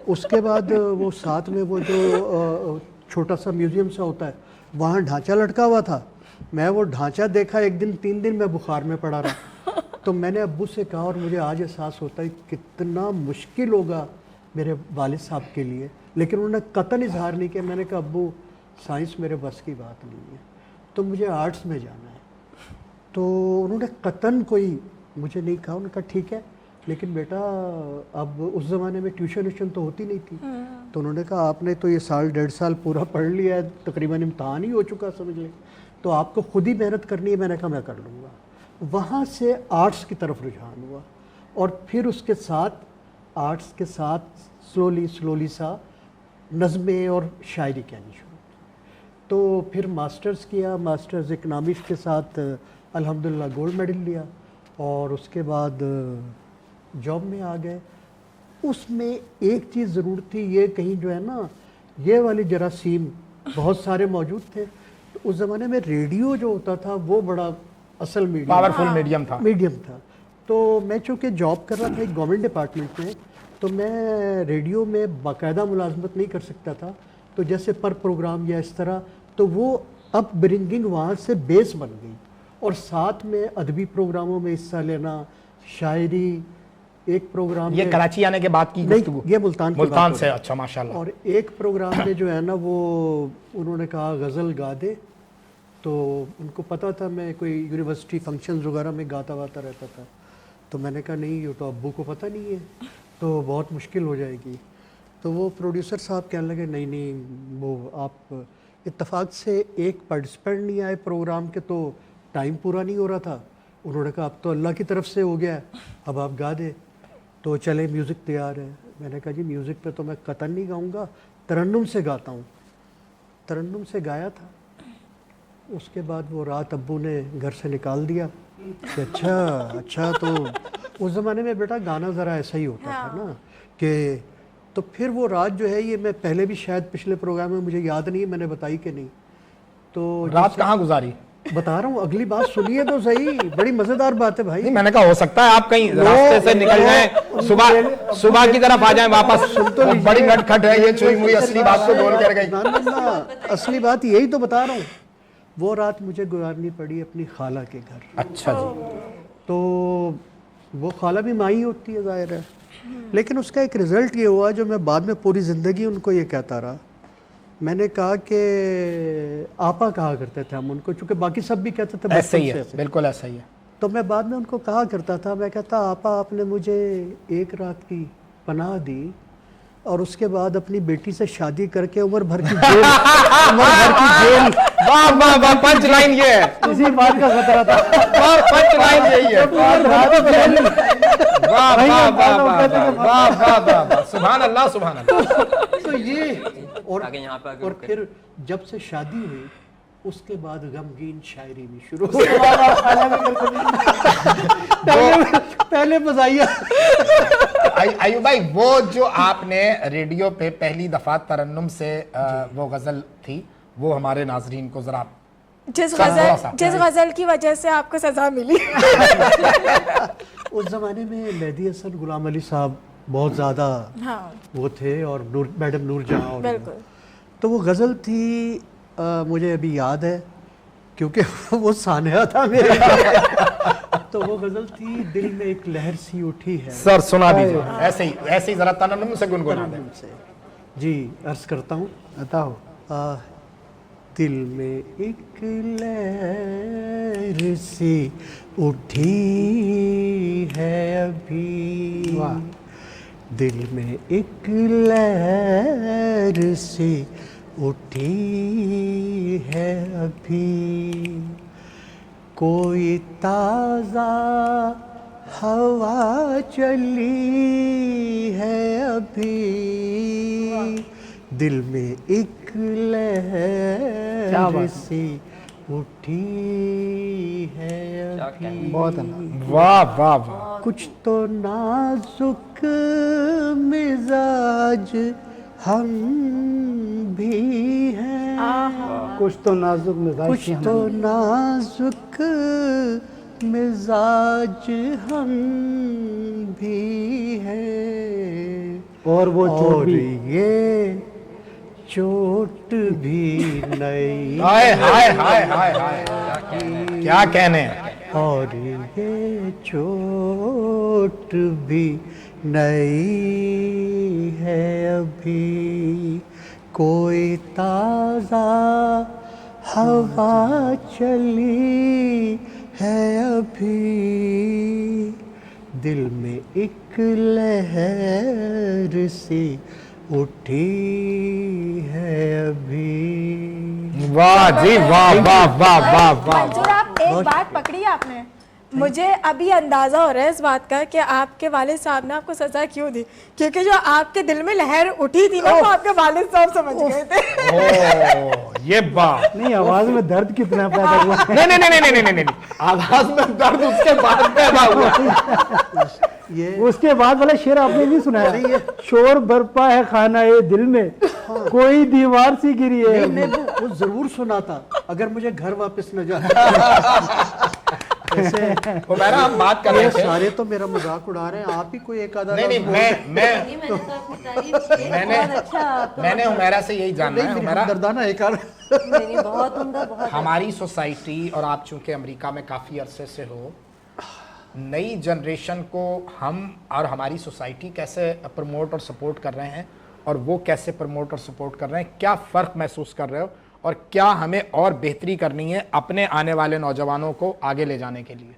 उसके बाद वो साथ में वो जो छोटा सा म्यूज़ियम सा होता है, वहाँ ढांचा लटका हुआ था। मैं वो ढांचा देखा, एक दिन 3 दिन मैं बुखार में पड़ा रहा। तो मैंने अब्बू से कहा, और मुझे आज एहसास होता है कितना मुश्किल होगा मेरे वालिद साहब के लिए, लेकिन उन्होंने कतन इजहार नहीं किया। मैंने कहा अब्बू साइंस मेरे बस की बात नहीं है, तो मुझे आर्ट्स में जाना है। तो उन्होंने कतन कोई मुझे नहीं कहा, उन्होंने कहा ठीक है لیکن بیٹا اب اس زمانے میں ٹیوشن ویوشن تو ہوتی نہیں تھی، تو انہوں نے کہا آپ نے تو یہ سال 1.5 سال پورا پڑھ لیا ہے، تقریباً امتحان ہی ہو چکا سمجھ لیں، تو آپ کو خود ہی محنت کرنی ہے۔ میں نے کہا میں کر لوں گا۔ وہاں سے آرٹس کی طرف رجحان ہوا، اور پھر اس کے ساتھ آرٹس کے ساتھ سلولی سا نظمیں اور شاعری کہنی شروع کی۔ تو پھر ماسٹرز کیا، ماسٹرز اکنامکس کے ساتھ الحمدللہ گولڈ میڈل لیا، اور اس کے بعد جاب میں آ گئے۔ اس میں ایک چیز ضرور تھی، یہ کہیں جو ہے نا یہ والی جراثیم بہت سارے موجود تھے، تو اس زمانے میں ریڈیو جو ہوتا تھا وہ بڑا اصل میڈیم، پاورفل میڈیم تھا۔ تو میں چونکہ جاب کر رہا تھا ایک گورنمنٹ ڈپارٹمنٹ میں، تو میں ریڈیو میں باقاعدہ ملازمت نہیں کر سکتا تھا، تو جیسے پر پروگرام یا اس طرح، تو وہ اپ برنگنگ وہاں سے بیس بن گئی، اور ساتھ میں ادبی پروگراموں میں حصہ لینا، شاعری، ایک پروگرام یہ کراچی آنے کے بعد کی گفتگو؟ یہ ملتان سے۔ اچھا ماشاءاللہ۔ اور ایک پروگرام میں جو ہے نا وہ انہوں نے کہا غزل گا دے، تو ان کو پتا تھا میں کوئی یونیورسٹی فنکشنز وغیرہ میں گاتا واتا رہتا تھا، تو میں نے کہا نہیں یہ تو ابو کو پتہ نہیں ہے تو بہت مشکل ہو جائے گی۔ تو وہ پروڈیوسر صاحب کہنے لگے نہیں وہ آپ اتفاق سے ایک پارٹیسپینٹ نہیں آئے پروگرام کے، تو ٹائم پورا نہیں ہو رہا تھا، انہوں نے کہا اب تو اللہ کی طرف سے ہو گیا ہے، اب آپ گا دے، تو چلے میوزک تیار ہے۔ میں نے کہا جی میوزک پہ تو میں قطعاً نہیں گاؤں گا، ترنم سے گاتا ہوں۔ ترنم سے گایا تھا، اس کے بعد وہ رات ابو نے گھر سے نکال دیا کہ اچھا تو اس زمانے میں بیٹا گانا ذرا ایسا ہی ہوتا تھا نا کہ، تو پھر وہ رات جو ہے یہ میں پہلے بھی شاید پچھلے پروگرام میں مجھے یاد نہیں میں نے بتائی کہ نہیں، تو رات کہاں گزاری؟ بتا رہا ہوں اگلی بات سنیے تو صحیح، بڑی مزیدار بات ہے بھائی۔ نہیں میں نے کہا ہو سکتا ہے آپ کہیں راستے سے نکل جائیں، صبح کی طرف آ جائیں واپس، بڑی نٹ کھٹ ہے یہ چوئی موئی، اصلی بات کو بول کر گئی۔ اصلی بات یہی تو بتا رہا ہوں، وہ رات مجھے گزارنی پڑی اپنی خالہ کے گھر۔ اچھا جی۔ تو وہ خالہ بھی ماں ہی ہوتی ہے ظاہر ہے، لیکن اس کا ایک رزلٹ یہ ہوا جو میں بعد میں پوری زندگی ان کو یہ کہتا رہا، میں نے کہا کہ آپا کہا کرتے تھے ہم ان کو، چونکہ باقی سب بھی کہتے تھے ایسے ہی ہے، بالکل ایسا ہی ہے۔ تو میں بعد میں ان کو کہا کرتا تھا، میں کہتا آپا آپ نے مجھے ایک رات کی پناہ دی، اور اس کے بعد اپنی بیٹی سے شادی کر کے عمر بھر کی جیل، واہ واہ واہ، پنچ لائن یہ ہے، اسی بات کا خطرہ تھا، پنچ لائن یہی ہے۔ واہ واہ واہ واہ، سبحان اللہ سبحان اللہ۔ تو یہ آگے یہاں پہ اور پھر جب سے شادی ہوئی اس کے بعد غمگین شاعری بھی شروع پہلے بزائیہ۔ ایوب بھائی وہ جو آپ نے ریڈیو پہ پہلی دفعہ ترنم سے وہ غزل تھی، وہ ہمارے ناظرین کو ذرا جس غزل کی وجہ سے آپ کو سزا ملی۔ اس زمانے میں مہدی حسن، غلام علی صاحب بہت زیادہ وہ تھے، اور میڈم نور جہاں، بالکل۔ تو وہ غزل تھی، مجھے ابھی یاد ہے کیونکہ وہ سانحہ تھا میرے، تو وہ غزل تھی دل میں ایک لہر سی اٹھی ہے۔ سر سنا دیجیے ایسے ہی ذرا ترنم سے گنگنا دیں۔ جی عرض کرتا ہوں، بتاؤ۔ دل میں ایک لہر سی اٹھی ہے ابھی، دل میں ایک لہر سی اٹھی ہے ابھی، کوئی تازہ ہوا چلی ہے ابھی، دل میں ایک لہر سی اٹھی ہے ابھی، بہت واہ واہ واہ۔ کچھ تو نازک مزاج ہم بھی ہیں، کچھ تو نازک مزاج، کچھ تو نازک مزاج ہم بھی ہیں، اور وہ چوٹ بھی، یہ چوٹ بھی نئی، ہائے ہائے ہائے ہائے ہائے، کیا کہنے ہیں، اور یہ چوٹ بھی نئی ہے ابھی، کوئی تازہ ہوا چلی ہے ابھی، दिल में एक लहर सी उठी है अभी। वाह जी वाह वाह वाह वाह वाह। मंजूर, आप एक बात पकड़ी आपने, मुझे अभी अंदाजा हो रहा है इस बात का कि आपके वालिद साहब ने आपको सजा क्यों दी, क्योंकि जो आपके दिल में लहर उठी थी ना वो आपके वालिद साहब समझ गए थे। ओह ये बात। नहीं, आवाज में दर्द कितना पैदा हुआ है। नहीं नहीं नहीं नहीं नहीं नहीं, आवाज में दर्द उसके बाद पैदा हुआ। ये उसके बाद वाला शेर आपने नहीं सुना है? शोर बरपा है खाना ये दिल में, कोई दीवार सी गिरी है। मैं वो जरूर सुना था अगर मुझे घर वापस न जाना। ऐसे हुमैरा हम बात कर रहे ये थे। सारे तो मेरा मजाक उड़ा रहे हैं, आप ही कोई एक आधा नहीं नहीं, अच्छा मैंने हुमैरा से यही जानना है। हुमैरा, दर्दाना एक आध नहीं, बहुत उम्दा, बहुत हमारी सोसाइटी, और आप चूंकि अमेरिका में काफ़ी अरसे से हो, नई जनरेशन को हम और हमारी सोसाइटी कैसे प्रमोट और सपोर्ट कर रहे हैं, और वो कैसे प्रमोट और सपोर्ट कर रहे हैं, क्या फ़र्क महसूस कर रहे हो, और क्या हमें और बेहतरी करनी है अपने आने वाले नौजवानों को आगे ले जाने के लिए?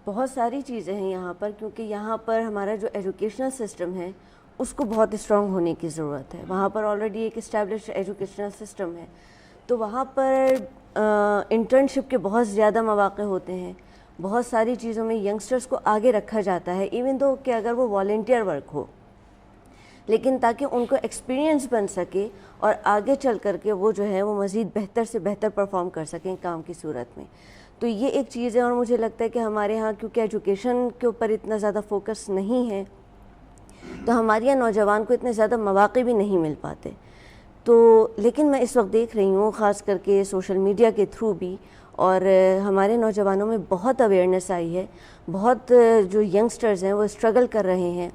बहुत सारी चीज़ें हैं यहाँ पर, क्योंकि यहाँ पर हमारा जो एजुकेशनल सिस्टम है उसको बहुत स्ट्रॉन्ग होने की ज़रूरत है। वहाँ पर ऑलरेडी एक इस्टेब्लिश एजुकेशनल सिस्टम है, तो वहाँ पर इंटर्नशिप के बहुत ज़्यादा मौक़े होते हैं, बहुत सारी चीज़ों में यंगस्टर्स को आगे रखा जाता है, इवन दो कि अगर वो वॉलंटियर वर्क हो, लेकिन ताकि उनको एक्सपीरियंस बन सके और आगे चल कर के वो जो है वो मज़ीद बेहतर से बेहतर परफॉर्म कर सकें काम की सूरत में। तो ये एक चीज़ है, और मुझे लगता है कि हमारे यहाँ क्योंकि एजुकेशन के ऊपर इतना ज़्यादा फोकस नहीं है, तो हमारे यहाँ नौजवान को इतने ज़्यादा मौक़े भी नहीं मिल पाते। तो लेकिन मैं इस वक्त देख रही हूँ ख़ास करके सोशल मीडिया के थ्रू भी, और हमारे नौजवानों में बहुत अवेयरनेस आई है, बहुत जो यंगस्टर्स हैं वो स्ट्रगल कर रहे हैं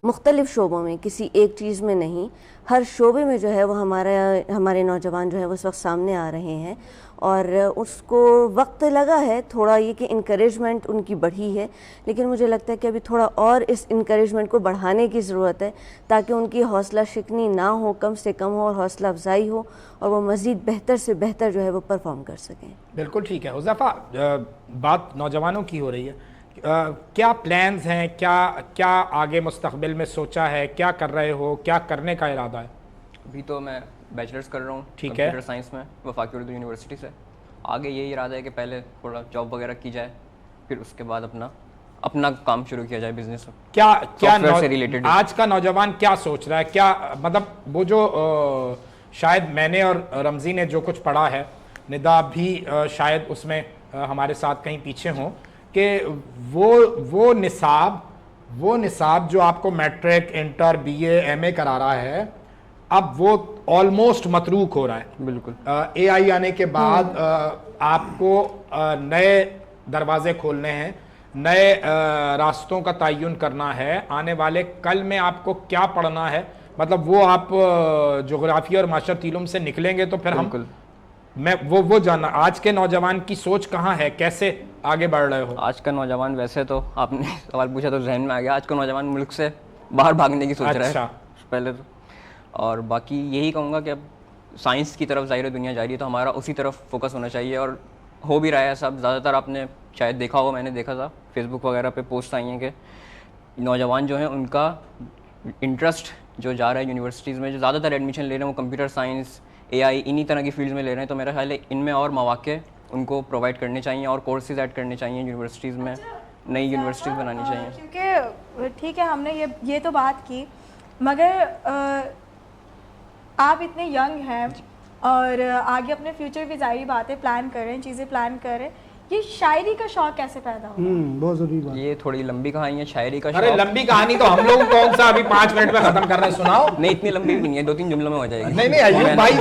मुख्तलिफ़ शोबों में, किसी एक चीज़ में नहीं, हर शोबे में जो है वो हमारे नौजवान जो है वो इस वक्त सामने आ रहे हैं। और उसको वक्त लगा है थोड़ा, ये कि इनकरेजमेंट उनकी बढ़ी है, लेकिन मुझे लगता है कि अभी थोड़ा और इस इनकरेजमेंट को बढ़ाने की ज़रूरत है, ताकि उनकी हौसला शिकनी ना हो, कम से कम हो, और हौसला अफजाई हो, और वो मज़ीद बेहतर से बेहतर जो है वो परफॉर्म कर सकें। बिल्कुल ठीक है। हुज़ैफ़ा, बात नौजवानों की हो रही है, क्या प्लान्स हैं, क्या आगे मुस्तक़बिल में सोचा है, क्या कर रहे हो, क्या करने का इरादा है? अभी तो मैं बैचलर्स कर रहा हूँ ठीक है। कंप्यूटर साइंस में वफाकी उर्दू यूनिवर्सिटी से। आगे यही इरादा है कि पहले थोड़ा जॉब वगैरह की जाए, फिर उसके बाद अपना काम शुरू किया जाए, बिजनेस क्या से रिलेटेड। आज का नौजवान क्या सोच रहा है, क्या मतलब वो जो शायद मैंने और रमज़ी ने जो कुछ पढ़ा है, निदा भी शायद उसमें हमारे साथ कहीं पीछे हों, कि वो निसाब जो आपको मैट्रिक, इंटर, बीए, एमए करा रहा है, अब वो ऑलमोस्ट मतरूक हो रहा है। बिल्कुल। एआई आने के बाद आपको नए दरवाजे खोलने हैं, नए रास्तों का तयन करना है। आने वाले कल में आपको क्या पढ़ना है, मतलब वो आप जोग्राफी और माशरती इल्म से निकलेंगे तो फिर हम मैं वो जानना, आज के नौजवान की सोच कहाँ है, कैसे आगे बढ़ रहे हो? आज का नौजवान, वैसे तो आपने सवाल पूछा तो जहन में आ गया, आज का नौजवान मुल्क से बाहर भागने की सोच रहा है पहले तो। और बाकी यही कहूँगा कि अब साइंस की तरफ ज़ाहिर दुनिया जा रही है, तो हमारा उसी तरफ फोकस होना चाहिए, और हो भी रहा है सब। ज़्यादातर आपने शायद देखा होगा, मैंने देखा था फेसबुक वगैरह पे पोस्ट आई हैं कि नौजवान जो हैं उनका इंटरेस्ट जो जा रहा है यूनिवर्सिटीज़ में, जो ज़्यादातर एडमिशन ले रहे हैं वो कंप्यूटर साइंस, एआई, इन्हीं तरह की फील्ड में ले रहे हैं। तो मेरा ख्याल है इनमें और मौक़े उनको प्रोवाइड करने चाहिए, और कोर्सेज ऐड करने चाहिए यूनिवर्सिटीज़ में, नई यूनिवर्सिटीज़ बनानी चाहिए। क्योंकि ठीक है, हमने ये तो बात की, मगर आप इतने यंग हैं और आगे अपने फ्यूचर की ज़ाहिर बात है प्लान कर रहे हैं, चीज़ें प्लान कर रहे हैं, ये शायरी का शौक कैसे पैदा हुआ? बहुत जरूरी बात। ये थोड़ी लंबी कहानी है शायरी का। अरे लंबी कहानी तो हम लोग कौन सा अभी 5 मिनट में खत्म कर रहे हैं, सुनाओ। नहीं, इतनी लंबी भी नहीं है, 2-3 जुमलों में हो जाएगी। नहीं अयूब भाई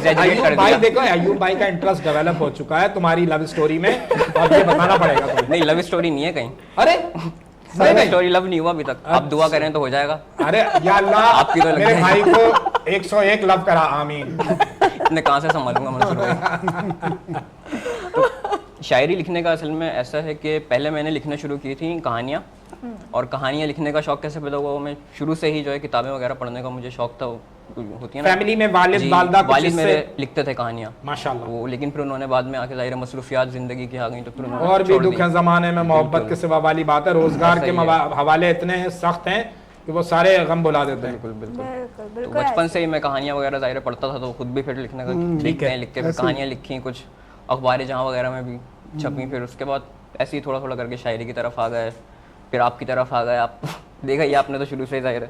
देखो, अयूब भाई का इंटरेस्ट डेवलप हो चुका है तुम्हारी लव स्टोरी में, और ये बताना पड़ेगा तुम्हें। नहीं, लव स्टोरी नहीं है कहीं। अरे लव स्टोरी लव नहीं हुआ अभी तक, आप दुआ करें तो हो जाएगा। अरे या अल्लाह, आपकी तो मेरे भाई को 101 लव करा, आमीन। इतने कहाँ से संभालूंगा मंसूर भाई। तो शायरी लिखने का असल में ऐसा है कि पहले मैंने लिखना शुरू की थी कहानियाँ, और कहानियाँ लिखने का शौक़ कैसे पैदा हुआ, वो मैं शुरू से ही जो है किताबें वगैरह पढ़ने का मुझे शौक़ था। होती है ना फैमिली में वालिद वालदा कुछ वालिद इससे- मेरे लिखते थे कहानियाँ माशाल्लाह। वो, लेकिन फिर उन्होंने बाद में आके ज़ाहिर मसरूफियात ज़िंदगी की आ गई तो फिर उन्होंने और भी छोड़ दुख दी। है ज़माने में, मोहब्बत के सिवा वाली बात है, रोजगार के हवाले इतने सख्त हैं कि वो सारे गम बुला देते हैं। बिल्कुल बिल्कुल। बिल्कुल तो बिल्कुल बचपन से ही मैं कहानियाँ वगैरह ज़ाहिर पढ़ता था, तो खुद भी फिर लिखने का लिख के फिर कहानियाँ लिखी, कुछ अखबार जहाँ वगैरह में भी छपी, फिर उसके बाद ऐसे ही थोड़ा थोड़ा करके शायरी की तरफ आ गए, फिर आपकी तरफ आ गए। आप देखा ही आपने तो शुरू से ही ज़ाहिर है,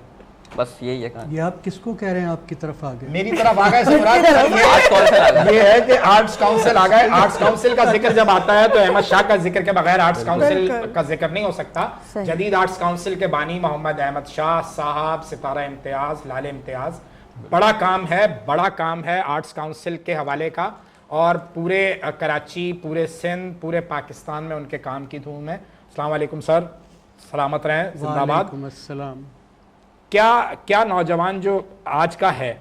बस यही है कहानी। ये आप किसको कह रहे हैं आपकी तरफ आ गए? मेरी तरफ आ गए ये है कि आर्ट्स काउंसिल आ गए। आर्ट्स काउंसिल का जिक्र जब आता है तो अहमद शाह का जिक्र के बगैर आर्ट्स काउंसिल का जिक्र नहीं हो सकता। जदीद आर्ट्स काउंसिल के बानी मोहम्मद अहमद शाह साहब, सितारा इम्तियाज, लाल इम्तियाज, बड़ा काम है आर्ट्स काउंसिल के हवाले का, और पूरे कराची, पूरे सिंध, पूरे पाकिस्तान में उनके काम की धूम है। अस्सलाम वालेकुम सर, सलामत रहें, जिंदाबाद। वालेकुम अस्सलाम। क्या नौजवान जो आज का है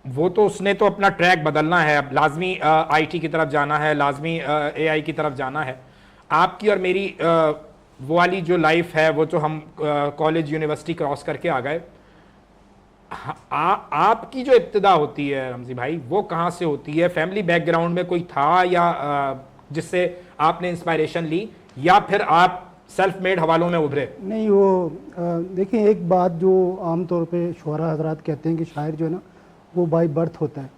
वो तो उसने तो अपना ट्रैक बदलना है, अब लाजमी आईटी की तरफ जाना है, लाजमी एआई की तरफ जाना है। आपकी और मेरी वो वाली जो लाइफ है, वो जो हम कॉलेज यूनिवर्सिटी क्रॉस करके आ गए, आपकी जो इब्तिदा होती है रमज़ी भाई, वो कहाँ से होती है? फैमिली बैकग्राउंड में कोई था या जिससे आपने इंस्पायरेशन ली, या फिर आप सेल्फ मेड हवालों में उभरे? नहीं, वो देखिए, एक बात जो आम तौर पे शुअरा हजरात कहते हैं कि शायर जो है ना वो बाय बर्थ होता है।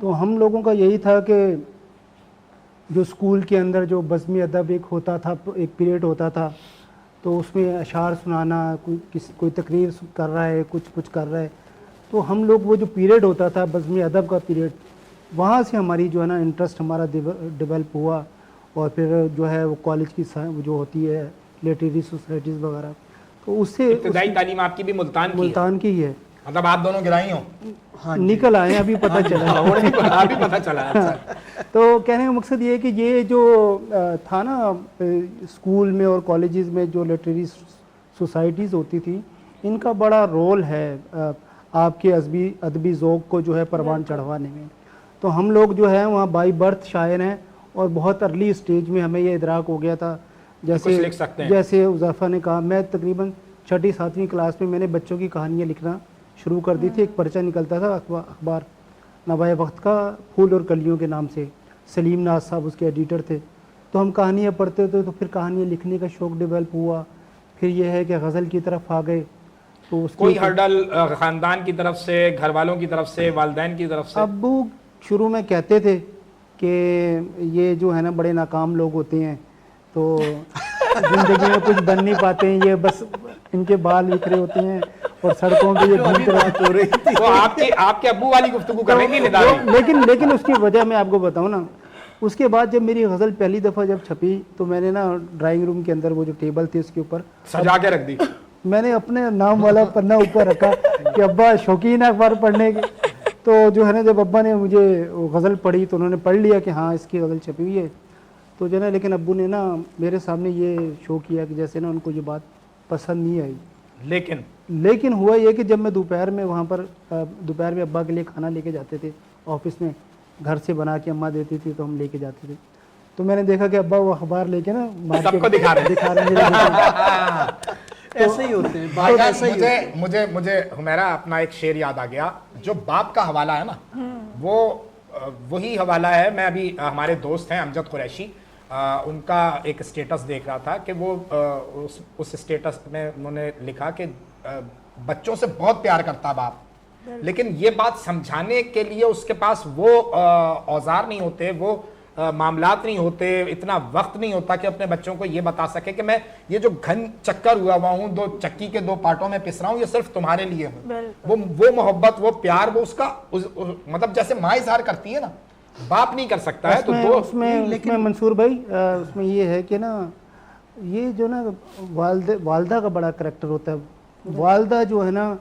तो हम लोगों का यही था कि जो स्कूल के अंदर जो बज़्म अदब एक होता था, एक पीरियड होता था, तो उसमें अशार सुनाना, कोई तकरीर कर रहा है, कुछ कर रहा है, तो हम लोग वो जो पीरियड होता था बज़्म अदब का पीरियड, वहाँ से हमारी जो है ना इंटरेस्ट हमारा डेवलप हुआ। और फिर जो है वो कॉलेज की जो होती है लिटरेरी सोसाइटीज़ वगैरह, तो उससे इब्तिदाई तालीम आपकी भी मुल्तान की ही है। मतलब आप दोनों गिराई हो? हाँ, निकल आए अभी पता चला। अभी पता चला। अच्छा। तो कहने का मकसद ये है कि ये जो था ना स्कूल में और कॉलेजेस में जो लिटरेरी सोसाइटीज़ होती थी, इनका बड़ा रोल है आपके अदबी ज़ौक़ को जो है परवान चढ़वाने में। तो हम लोग जो है वहाँ बाई बर्थ शायर हैं, और बहुत अर्ली स्टेज में हमें ये इदराक हो गया था। जैसे उज़ैफ़ा ने कहा, मैं तकरीबन 6ठी-7वीं क्लास में मैंने बच्चों की कहानियाँ लिखना शुरू कर दी थी। एक पर्चा निकलता था अखबार नवाए वक्त का, फूल और कलियों के नाम से, सलीम नाज साहब उसके एडिटर थे। तो हम कहानियाँ पढ़ते थे, तो फिर कहानियाँ लिखने का शौक़ डेवलप हुआ। फिर ये है कि गज़ल की तरफ आ गए। तो कोई हर्डल ख़ानदान की तरफ से, घर वालों की तरफ से, वालिदैन की तरफ से? अब्बू शुरू में कहते थे कि ये जो है ना बड़े नाकाम लोग होते हैं, तो ज़िंदगी में कुछ बन नहीं पाते हैं, ये बस इनके बाल बिखरे होते हैं और सड़कों पे ये घूमते रहते हैं। तो आपके अब्बू वाली गुफ्तगू करेंगे निदारी? लेकिन उसकी वजह मैं आपको बताऊं ना, उसके बाद जब मेरी गज़ल पहली दफ़ा जब छपी, तो मैंने ना ड्राइंग रूम के अंदर वो जो टेबल थी उसके ऊपर सजा के रख दी। मैंने अपने नाम वाला पन्ना ऊपर रखा कि अब्बा शौकीन है अखबार पढ़ने के। तो जो है ना, जब अब्बा ने मुझे गज़ल पढ़ी तो उन्होंने पढ़ लिया कि हाँ इसकी गज़ल छपी हुई है, तो जो है ना, लेकिन अब्बू ने ना मेरे सामने ये शो किया कि जैसे ना उनको ये बात पसंद नहीं आई। लेकिन हुआ ये कि जब मैं दोपहर में वहाँ पर दोपहर में अब्बा के लिए खाना लेके जाते थे ऑफिस में, घर से बना के अम्मा देती थी तो हम लेके जाते थे, तो मैंने देखा कि अब्बा वो अखबार लेके ना सबको दिखा रहे ऐसे ही होते हैं। मुझे हुमैरा अपना एक शेर याद आ गया। जो बाप का हवाला है ना, वो वही हवाला है। मैं अभी हमारे दोस्त हैं अमजद कुरैशी, उनका एक स्टेटस देख रहा था कि वो उस स्टेटस में उन्होंने लिखा कि बच्चों से बहुत प्यार करता बाप, लेकिन ये बात समझाने के लिए उसके पास वो औजार नहीं होते, वो मामलात नहीं होते, इतना वक्त नहीं होता कि अपने बच्चों को ये बता सके कि मैं ये जो घन चक्कर हुआ हूँ, दो चक्की के दो पार्टों में पिस रहा हूँ, ये सिर्फ तुम्हारे लिए हूँ। वो मोहब्बत, वो प्यार, वो उसका मतलब जैसे माँ इज़हार करती है ना, बाप नहीं कर सकता है। तो उसमें मंसूर भाई उसमें ये है कि ना, ये जो ना वालदा का बड़ा करैक्टर होता है। वालदा जो है ना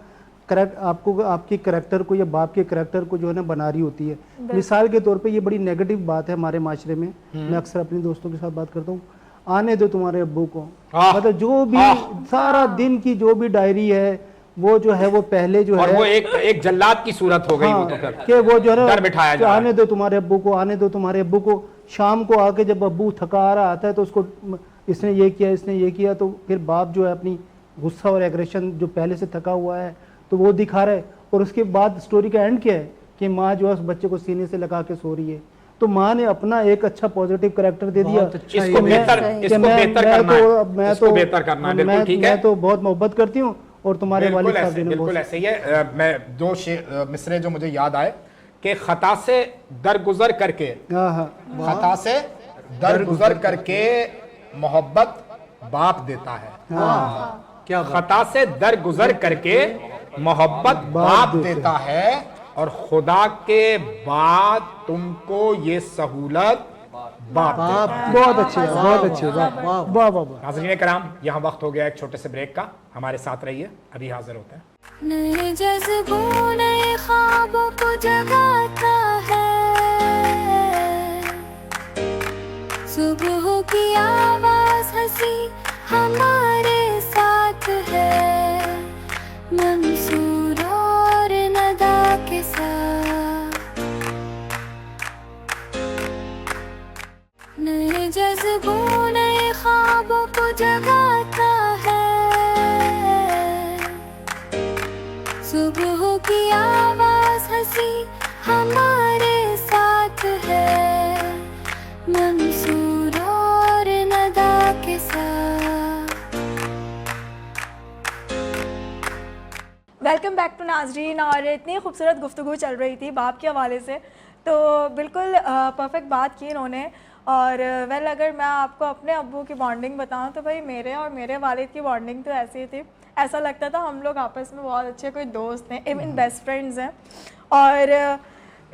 आपके करैक्टर को या बाप के करैक्टर को जो है ना बना रही होती है। मिसाल के तौर पे ये बड़ी नेगेटिव बात है हमारे माशरे में। मैं अक्सर अपने दोस्तों के साथ बात करता हूँ, आने दो तुम्हारे अब्बू को, मतलब जो भी सारा दिन की जो भी डायरी है वो जो है वो पहले जो है वो एक जल्लाद की सूरत हो गई। वो तो फिर कि वो जो है बिठाया ना, आने दो तुम्हारे अब्बू को, आने दो तुम्हारे अब्बू को। शाम को आके जब अब्बू थका आ रहा आता है तो उसको इसने ये किया, इसने ये किया, तो फिर बाप जो है अपनी गुस्सा और एग्रेशन जो पहले से थका हुआ है तो वो दिखा रहा है, اور اس کے بعد اسٹوری کا اینڈ کیا ہے کہ ماں جو ہے اس بچے کو سینے سے لگا کے سو رہی ہے. تو ماں نے اپنا ایک اچھا پوزیٹیو کریکٹر دے دیا. میں تو بہت محبت کرتی ہوں اور تمہارے والد صاحب نے بالکل ایسے ہی ہے. میں دو مصرے جو مجھے یاد آئے کہ خطا سے درگزر کر کے خطا سے درگزر کر کے محبت باپ دیتا ہے. خطا سے درگزر کر کے محبت باپ دیتا ہے اور خدا کے بعد تم کو یہ سہولت باپ دیتا ہے. بہت اچھے بہت اچھے. واہ واہ. ناظرین کرام یہاں وقت ہو گیا ایک چھوٹے سے بریک کا. ہمارے ساتھ رہیے, ابھی حاضر ہوتے ہیں. نئے جذبوں نئے خوابوں کو جگاتا ہے, صبح کی آواز ہنسی ہمارے ساتھ ہے, منصور اور ندا کے ساتھ. نئے جذبوں نئے خوابوں کو جگاتا ہے, صبح کی آواز ہنسی ہمارے ساتھ ہے, منصور اور ندا کے ساتھ. ویلکم بیک ٹو ناظرین. اور اتنی خوبصورت گفتگو چل رہی تھی باپ کے حوالے سے, تو بالکل پرفیکٹ بات کی انہوں نے. اور ویل اگر میں آپ کو اپنے ابو کی بانڈنگ بتاؤں تو بھائی میرے اور میرے والد کی بانڈنگ تو ایسی تھی, ایسا لگتا تھا ہم لوگ آپس میں بہت اچھے کوئی دوست ہیں, ایون بیسٹ فرینڈز ہیں. اور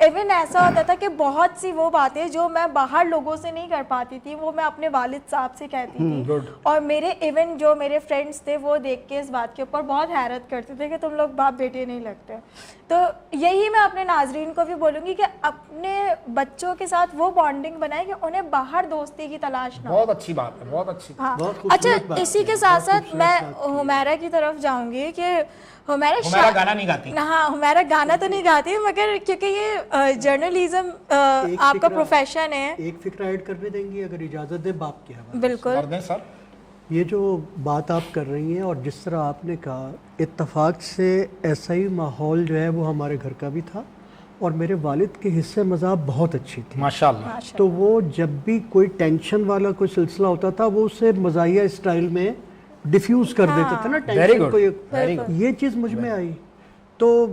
ایون ایسا ہوتا تھا کہ بہت سی وہ باتیں جو میں باہر لوگوں سے نہیں کر پاتی تھی وہ میں اپنے والد صاحب سے کہتی تھی. اور میرے ایون جو میرے فرینڈس تھے وہ دیکھ کے اس بات کے اوپر بہت حیرت کرتے تھے کہ تم لوگ باپ بیٹے نہیں لگتے. تو یہی میں اپنے ناظرین کو بھی بولوں گی کہ اپنے بچوں کے ساتھ وہ بانڈنگ بنائیں کہ انہیں باہر دوستی کی تلاش نہ ہو. بہت اچھی بات ہے, بہت اچھی. ہاں اچھا, اسی کے ساتھ ساتھ میں حمیرہ کی طرف جاؤں گی کہ حمیرہ گانا نہیں گاتی. ہاں حمیرہ گانا تو نہیں گاتی, مگر کیونکہ یہ جرنلزم آپ کا پروفیشن ہے. ایک فکر ایڈ کرنے دیں گی اگر اجازت دیں باپ کے حوالے. بالکل سر. یہ جو بات آپ کر رہی ہیں اور جس طرح آپ نے کہا, اتفاق سے ایسا ہی ماحول جو ہے وہ ہمارے گھر کا بھی تھا اور میرے والد کے حصے مذاق بہت اچھی تھی ماشاءاللہ. تو وہ جب بھی کوئی ٹینشن والا کوئی سلسلہ ہوتا تھا وہ اسے مزاحیہ اسٹائل میں ڈیفیوز کر دیتے تھے نا ٹینشن کو. یہ چیز مجھ میں آئی تو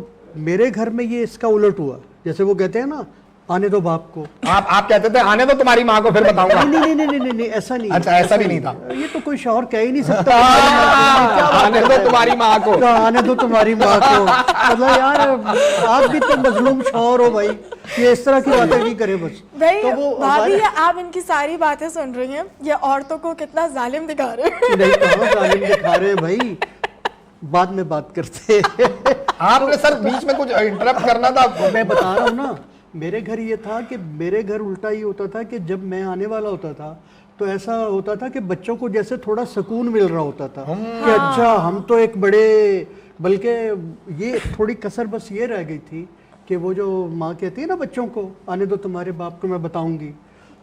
میرے گھر میں یہ اس کا الٹ ہوا. جیسے وہ کہتے ہیں نا آنے دو باپ کو, آپ کہتے تھے آنے دو تمہاری ماں کو پھر بتاؤں گا. نہیں ایسا نہیں. اچھا ایسا بھی نہیں تھا. یہ تو کوئی شوہر کہہ ہی نہیں سکتا آنے دو تمہاری ماں کو, آنے دو تمہاری ماں کو. مطلب یار آپ بھی تو مظلوم شوہر ہو بھائی, یہ اس طرح کی باتیں نہیں کرے بس. بھائی آپ ان کی ساری باتیں سن رہی ہیں, یہ عورتوں کو کتنا ظالم دکھا رہے ہیں. نہیں کہاں ظالم دکھا رہے بھائی, بعد میں بات کرتے. آپ نے سر بیچ میں کچھ انٹرپٹ کرنا تھا. میں بتا رہا ہوں نا, میرے گھر یہ تھا کہ میرے گھر الٹا یہ ہوتا تھا کہ جب میں آنے والا ہوتا تھا تو ایسا ہوتا تھا کہ بچوں کو جیسے تھوڑا سکون مل رہا ہوتا تھا کہ اچھا ہم تو ایک بڑے, بلکہ یہ تھوڑی کسر بس یہ رہ گئی تھی کہ وہ جو ماں کہتی ہے نا بچوں کو آنے دو تمہارے باپ کو میں بتاؤں گی,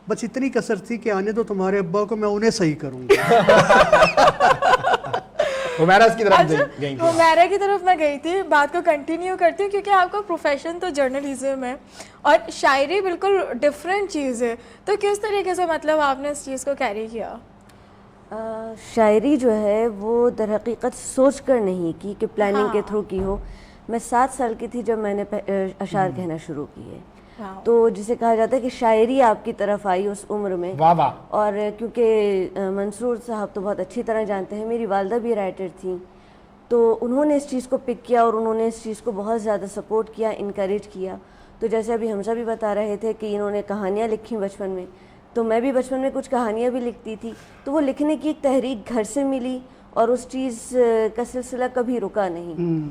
بس اتنی کسر تھی کہ آنے دو تمہارے ابا کو میں انہیں صحیح کروں گا. حمیرہ کی طرف میں گئی تھی. بات کو کنٹینیو کرتی ہوں کیونکہ آپ کا پروفیشن تو جرنلزم ہے اور شاعری بالکل ڈفرینٹ چیز ہے. تو کس طریقے سے مطلب آپ نے اس چیز کو کیری کیا؟ شاعری جو ہے وہ در حقیقت سوچ کر نہیں کی کہ پلاننگ کے تھرو کی ہو. میں 7 سال کی تھی جب میں نے اشعار کہنا شروع کیے, تو جسے کہا جاتا ہے کہ شاعری آپ کی طرف آئی اس عمر میں. اور کیونکہ منصور صاحب تو بہت اچھی طرح جانتے ہیں, میری والدہ بھی رائٹر تھیں, تو انہوں نے اس چیز کو پک کیا اور انہوں نے اس چیز کو بہت زیادہ سپورٹ کیا, انکریج کیا. تو جیسے ابھی حمزہ بھی بتا رہے تھے کہ انہوں نے کہانیاں لکھی بچپن میں, تو میں بھی بچپن میں کچھ کہانیاں بھی لکھتی تھی. تو وہ لکھنے کی ایک تحریک گھر سے ملی اور اس چیز کا سلسلہ کبھی رکا نہیں.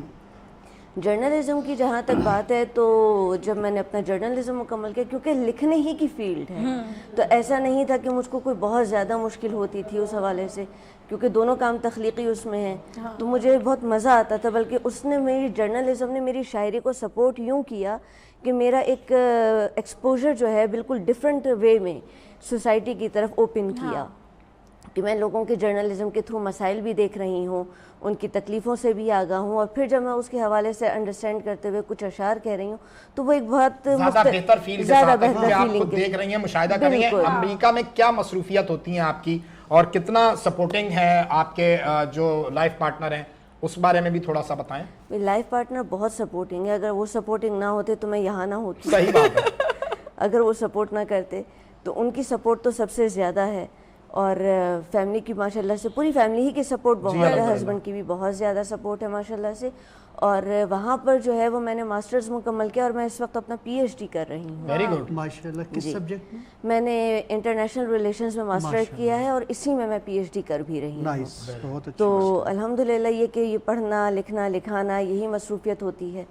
جرنلزم کی جہاں تک بات ہے تو جب میں نے اپنا جرنلزم مکمل کیا, کیونکہ لکھنے ہی کی فیلڈ ہے, تو ایسا نہیں تھا کہ مجھ کو کوئی بہت زیادہ مشکل ہوتی تھی اس حوالے سے, کیونکہ دونوں کام تخلیقی اس میں ہیں, تو مجھے بہت مزہ آتا تھا. بلکہ اس نے میری جرنلزم نے میری شاعری کو سپورٹ یوں کیا کہ میرا ایک ایکسپوجر جو ہے بالکل ڈفرینٹ وے میں سوسائٹی کی طرف اوپن کیا. کہ میں لوگوں کے جرنلزم کے تھرو مسائل بھی دیکھ رہی ہوں, ان کی تکلیفوں سے بھی آگاہ ہوں, اور پھر جب میں اس کے حوالے سے انڈرسٹینڈ کرتے ہوئے کچھ اشعار کہہ رہی ہوں تو وہ ایک بہت زیادہ بہتر فیل کے ساتھ ہے کہ آپ خود دیکھ رہی ہیں, مشاہدہ کر رہی ہیں امریکہ میں کیا مصروفیات ہوتی ہیں آپ کی, اور کتنا سپورٹنگ ہے آپ کے جو لائف پارٹنر ہیں, اس بارے میں بھی تھوڑا سا بتائیں. لائف پارٹنر بہت سپورٹنگ ہے, اگر وہ سپورٹنگ نہ ہوتے تو میں یہاں نہ ہوتی. صحیح بات ہے. اگر وہ سپورٹ نہ کرتے تو ان کی سپورٹ تو سب سے زیادہ ہے, اور فیملی کی ماشاءاللہ سے پوری فیملی ہی کی سپورٹ بہت ہے, ہسبینڈ کی بھی بہت زیادہ سپورٹ ہے ماشاءاللہ سے. اور وہاں پر جو ہے وہ میں نے ماسٹرز مکمل کیا, اور میں اس وقت اپنا پی ایچ ڈی کر رہی ہوں. Very good. ماشاءاللہ. کس سبجیکٹ میں؟ میں نے انٹرنیشنل ریلیشنز میں ماسٹر کیا ہے, اور اسی میں پی ایچ ڈی کر بھی رہی ہوں. نائس, بہت اچھا. تو الحمدللہ یہ کہ یہ پڑھنا لکھنا لکھانا یہی مصروفیت ہوتی ہے,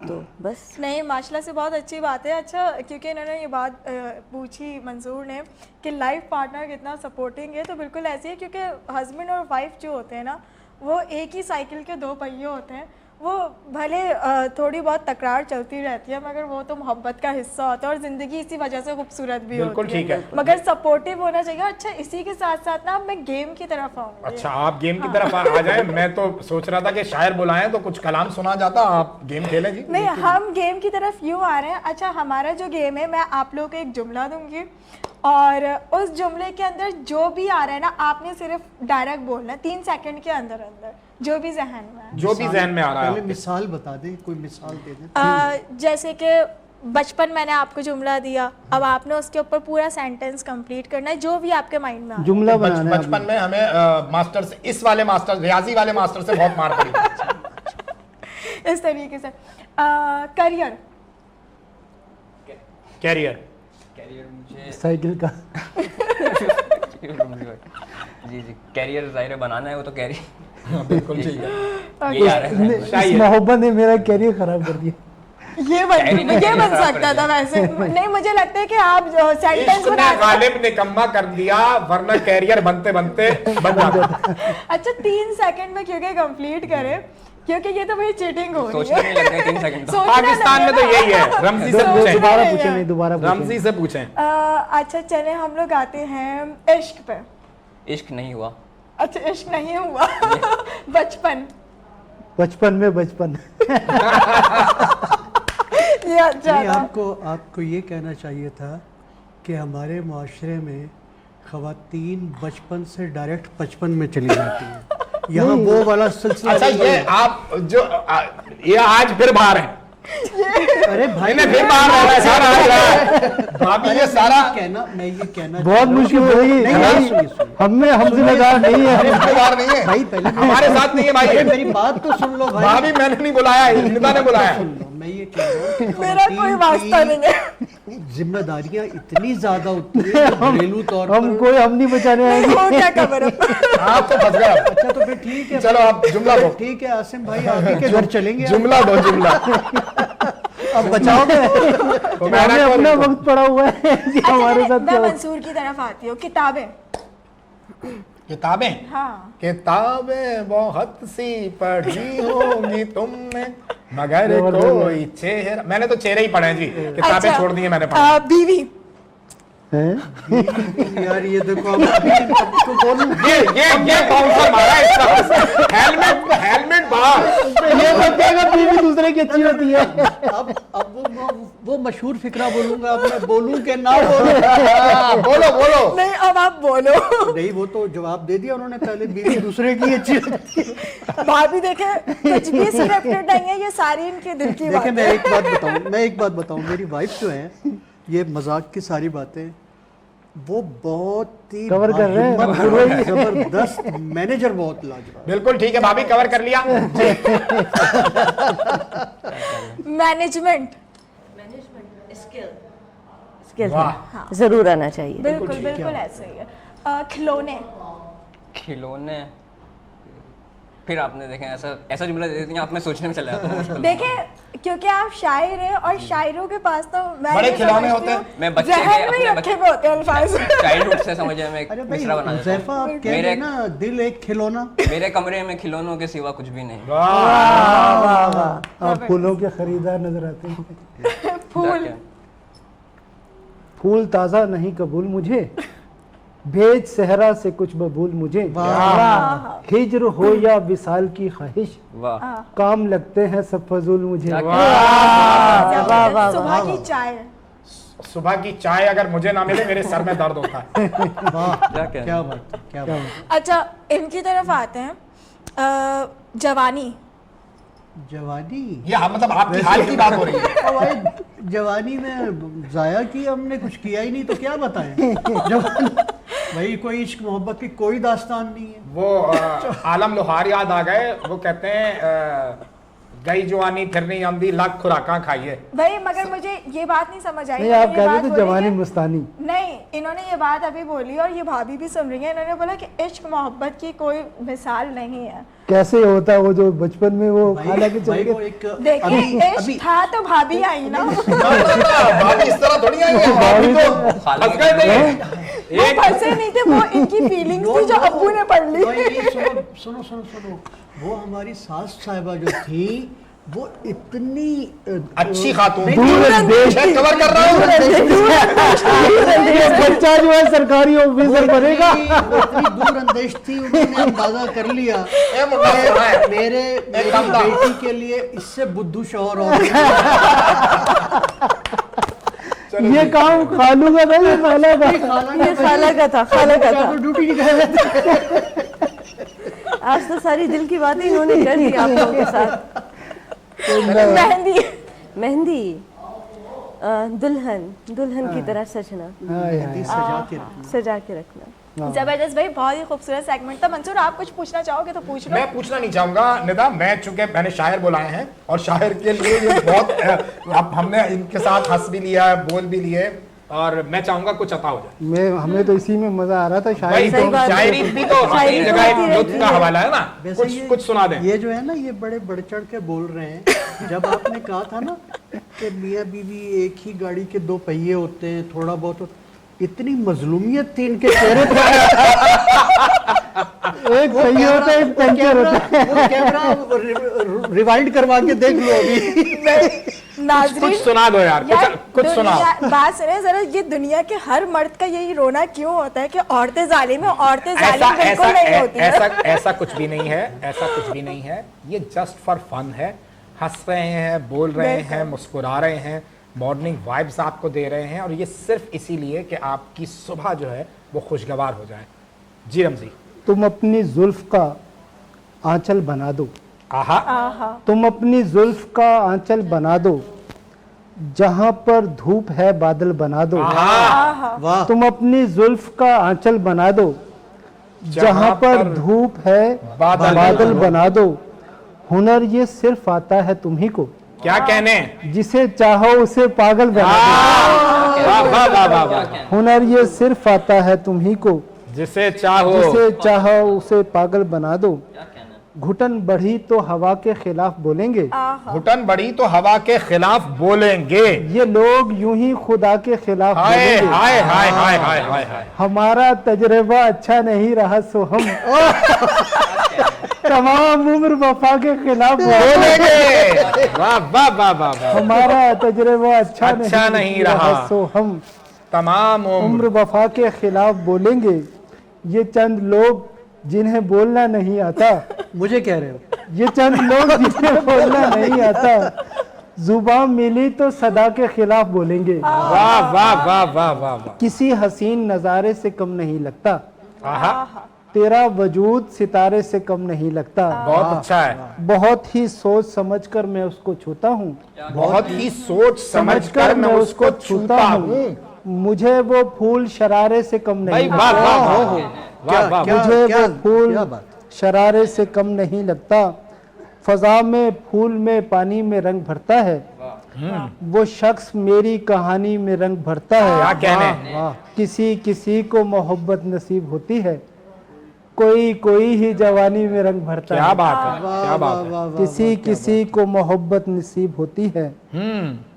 تو بس. نہیں ماشاءاللہ سے بہت اچھی بات ہے. اچھا کیونکہ انہوں نے یہ بات پوچھی منظور نے کہ لائف پارٹنر کتنا سپورٹنگ ہے, تو بالکل ایسی ہے, کیونکہ ہسبینڈ اور وائف جو ہوتے ہیں نا وہ ایک ہی سائیکل کے دو پہیے ہوتے ہیں. وہ بھلے تھوڑی بہت تکرار چلتی رہتی ہے مگر وہ تو محبت کا حصہ ہوتا ہے, اور زندگی اسی وجہ سے خوبصورت بھی ہوتی ہے, مگر سپورٹیو ہونا چاہیے. اچھا اسی کے ساتھ ساتھ نا میں گیم کی طرف آؤں گی. اچھا آپ گیم کی طرف آ جائیں. میں تو سوچ رہا تھا کہ شاعر بلائیں تو کچھ کلام سنا جاتا, آپ گیم کھیلیں. جی نہیں, ہم گیم کی طرف یوں آ رہے ہیں. اچھا ہمارا جو گیم ہے, میں آپ لوگوں کو ایک جملہ دوں گی, اور اس جملے کے اندر جو بھی آ رہا ہے نا آپ نے صرف ڈائریکٹ بولنا ہے 3 سیکنڈ کے اندر اندر, جو بھی ذہن میں ہے. جو بھی ذہن میں آ رہا ہے. پہلے مثال بتا دیں, کوئی مثال دے دیں. جیسے کہ بچپن میں نے آپ کو جملہ دیا, اب آپ نے اس کے اوپر پورا سینٹینس کمپلیٹ کرنا ہے, جو بھی آپ کے مائنڈ میں آ رہا ہے. جملہ بنانا ہے. بچپن میں ہمیں ماسٹر سے, اس والے ماسٹر, ریاضی والے ماسٹر سے بہت مار پڑی. اس طریقے سے کریئر. کیریئر. کیریئر مجھے سائیکل کا. جی جی کیریئر ظاہر بنانا ہے, وہ تو کیریئر بالکل ٹھیک ہے. اس محبت نے میرا کیریئر خراب کر دیا. یہ بن سکتا تھا ویسے. نہیں مجھے لگتا ہے کہ آپ سینٹینس بنا غالب نکما کر دیا, ورنہ کیریئر بنتے بنتے بن جاتا. اچھا 3 سیکنڈ میں کیونکہ کمپلیٹ کرے, کیونکہ یہ تو بھائی چیٹنگ ہو رہی ہے. سوچنے نہیں لگ رہا 3 سیکنڈ. پاکستان میں تو یہی ہے. رمزی سے پوچھیں, دوبارہ پوچھیں, نہیں دوبارہ رمزی سے پوچھیں. اچھا چلے ہم لوگ آتے ہیں عشق پہ. عشق نہیں ہوا. اچھا عشق نہیں ہوا. بچپن. بچپن میں بچپن. آپ کو یہ کہنا چاہیے تھا کہ ہمارے معاشرے میں خواتین بچپن سے ڈائریکٹ 55 میں چلی جاتی ہیں. یہاں وہ والا سلسلہ. اچھا یہ آپ جو یہ آج پھر باہر ہیں. ارے بھائی میں پھر باہر ہے سارا. بھابھی یہ سارا کہنا, میں یہ کہنا بہت مشکل ہے. ہم میں ہم ذمہ دار نہیں ہے. باہر نہیں ہے بھائی, پہلے ہمارے ساتھ نہیں ہے بھائی. میری بات تو سن لو بھائی. بھابھی میں نے نہیں بلایا, ندا نے بلایا. میں یہ کہہ رہا ہوں کہ میرا کوئی واسطہ نہیں ہے. ذمہ داریاں اتنی زیادہ ہوتی ہیں گھریلو طور پر. ہم نہیں بچانے آئے ہو کیا خبر. آپ تو پھنس گئے. اچھا تو پھر ٹھیک ہے, چلو آپ جملہ دو. ٹھیک ہے عاصم بھائی, آپ ہی کے گھر چلیں گے. جملہ دو. جملہ اب بچاؤ گے. ہمیں اپنا وقت پڑا ہوا ہے ہمارے ساتھ. میں منصور کی طرف آتی ہوں. کتابیں. کتابیں. ہاں کتابیں بہت سی پڑھی ہوں گی تم نے, مگر کوئی چہرہ. میں نے تو چہرے ہی پڑھے جی, کتابیں چھوڑ دی ہیں میں نے پڑھی. بیوی. یار یہ دیکھو یہ کون سا مارا اس طرح سے. ہیلمٹ باہر. یہ بتائے گا بیوی دوسرے کی اچھی ہوتی ہے. اب وہ مشہور فکرہ بولوں گا, اب میں بولوں کہ نہ بولوں. بولو. نہیں اب آپ بولو. نہیں وہ تو جواب دے دیا انہوں نے پہلے, بیوی دوسرے کی اچھی ہوتی ہے. بھابھی دیکھیں کچھ بھی سکرپٹڈ نہیں ہے, یہ ساری ان کے دل کی بات ہے. دیکھیں میں ایک بات بتاؤں, میری وائف جو ہے, یہ مذاق کی ساری باتیں, وہ بہت ہی کور کر رہے ہیں, زبردست مینیجر, بہت لاجواب. بالکل ٹھیک ہے بھابھی, کور کر لیا. مینجمنٹ. ضرور آنا چاہیے. بالکل بالکل ایسے ہی ہے. کھلونے. کھلونے. پھر آپ نے دیکھیں ایسا جملہ دے دیتی ہیں, آپ میں سوچنے میں چلا جاتا ہوں. دیکھیں کیونکہ آپ شاعر ہیں, اور شاعروں کے پاس تو بڑے کھلونے ہوتے ہیں. میں بچے ذہن میں رکھے ہوئے ہوتے ہیں الفاظ. چائلڈہڈ سے سمجھے میں مصرع بنا دیتا حذیفہ ہوں. آپ کہہ رہے نا, دل ایک کھلونا. میرے کمرے میں کھلونوں کے سوا کچھ بھی نہیں. آپ پھولوں کے خریدار نظر آتے ہیں. پھول. پھول تازہ نہیں قبول مجھے, भेज सहरा से कुछ बबूल मुझे, हिज्र हो या विसाल की ख्वाहिश, वाह काम लगते हैं सब फजूल मुझे। सुबह की चाय, सुबह की चाय अगर मुझे ना मिले मेरे सर में दर्द होता है। क्या बात, क्या बात। अच्छा इनकी तरफ आते हैं, जवानी। जवानी, ये मतलब आपकी हाल की बात हो रही है। अब भाई जवानी में जाया की हमने कुछ किया ही नहीं तो क्या बताएं। जवानी भाई कोई इश्क मोहब्बत की कोई दास्तान नहीं है। वो आलम लोहार याद आ गए, वो कहते हैं गई जवानी फिरनी आमदी लाख खुराकां खाइए। भाई मगर मुझे ये बात नहीं समझ आई। नहीं आप ये कह रहे बात थे बोली जवानी कि- मुस्तानी। नहीं, इन्होंने ये बात अभी बोली और ये भाभी भी सुन रही है। इन्होंने बोला कि इश्क मोहब्बत की कोई मिसाल नहीं है। कैसे होता है वो जो बचपन में वो खाला के भाई चले वो गए। एक देखिए इश्क था तो भाभी आई ना। भाभी इस तरह थोड़ी आई है, भाभी तो फंस गए थे। वो फंसे नहीं थे, वो इनकी फीलिंग्स थी जो अब्बू ने पढ़ ली। भाई ये सुनो सुनो सुनो, वो हमारी सास साहिबा जो थी वो इतनी अच्छी खातून नहीं, दूरंदेश मैं कवर कर रहा हूँ। ये बच्चा जो है सरकारी ऑफिसर बनेगा। इतनी दूर अंदेश थी, उन्होंने अंदाजा कर लिया ए मुन्ना सुना है। मेरे काम था। बेटी के लिए इससे बुद्धू शौहर और ये काम खालू का था ये खाला का। ये खाला का था, खाला का था। ड्यूटी नहीं कर रहे थे। आज तो सारी दिल की बातें इन्होंने कर दी आप लोगों के साथ। मेहंदी, मेहंदी, दुल्हन, दुल्हन की तरह सजना, हाय, हाय। सजा के रखना। जबरदस्त भाई, बहुत ही खूबसूरत सेगमेंट था। मंसूर आप कुछ पूछना चाहोगे तो पूछ लो। मैं पूछना नहीं चाहूंगा निदा, मैं चूंकि मैंने शायर बुलाए हैं और शायर के लिए ये बहुत अब हमने इनके साथ हंस भी लिया, बोल भी लिए, और मैं चाहूंगा कुछ अता हो जाए। हमें तो इसी में मजा आ रहा था। भाई शायरी तो शायरी भी तो अपनी जगह एक लुत्फ का हवाला है ना। वैसे कुछ सुना दें। ये जो है ना, ये बड़े बढ़ चढ़ के बोल रहे हैं। जब आपने कहा था ना कि मियाँ बीवी एक ही गाड़ी के दो पहिए होते हैं, थोड़ा बहुत इतनी मजलूमियत थी इनके चेहरे पर। एक सही होता है एक पंचर होता है। वो कैमरा रिवाइंड करवा के देख लो अभी। कुछ सुना दो यार, कुछ सुनाओ। बात सुने जरा, ये दुनिया के हर मर्द का यही रोना क्यों होता है कि औरतें जालिम है, औरतें जालिम बिल्कुल नहीं होती है। ऐसा कुछ भी नहीं है, ऐसा कुछ भी नहीं है। ये जस्ट फॉर फन है। हंस रहे हैं, बोल रहे हैं, मुस्कुरा रहे हैं, मॉर्निंग वाइब्स आपको दे रहे हैं, और ये सिर्फ इसीलिए कि आपकी सुबह जो है वो खुशगवार हो जाए। जी रमजी। तुम अपनी जुल्फ का आंचल बना दो, आहा, तुम अपनी जुल्फ का आंचल बना दो, जहां पर धूप है बादल बना दो। वाह, तुम अपनी जुल्फ का आंचल बना दो, जहां पर धूप है बादल बना दो। हुनर ये सिर्फ आता है तुम्ही को, क्या कहने, जिसे चाहो उसे पागल बना दो। वाह वाह वाह वाह वाह। हुनर ये सिर्फ आता है तुम्ही को, जिसे चाहो जिसे चाहो उसे पागल बना दो। घुटन बढ़ी तो हवा के खिलाफ बोलेंगे, घुटन बढ़ी तो हवा के खिलाफ बोलेंगे। ये लोग यूं ही खुदा के खिलाफ हाय बोलेंगे। हाय हाय हाय हाय हाय हाय। हमारा तजर्बा अच्छा नहीं रहा सो हम तमाम उम्र वफा के खिलाफ बोलेंगे। वाह वाह वाह वाह वाह। हमारा तजर्बा अच्छा नहीं रहा सो हम तमाम उम्र वफा के खिलाफ बोलेंगे। ये चंद लोग जिन्हें बोलना नहीं आता, मुझे कह रहे हो, ये चंद लोग जिन्हें बोलना नहीं आता, जुबान मिली तो सदा के खिलाफ बोलेंगे। वाह वाह वाह वाह वाह वाह। किसी हसीन नज़ारे से कम नहीं लगता, आहा, तेरा वजूद सितारे से कम नहीं लगता। बहुत अच्छा है। बहुत ही सोच समझकर मैं उसको छूता हूँ, बहुत ही सोच समझकर मैं उसको छूता हूँ। मुझे वो फूल शरारे से कम भाई नहीं वाह लगता। वाह वाह वाह वाह। मुझे वो फूल क्या बात। शरारे से कम नहीं लगता। फजा में फूल में पानी में रंग भरता है, वो शख्स मेरी कहानी में रंग भरता है। क्या कहने, किसी किसी को मोहब्बत नसीब होती है, कोई कोई ही जवानी में रंग भरता है। क्या बात है, क्या बात है। किसी किसी को मोहब्बत नसीब होती है,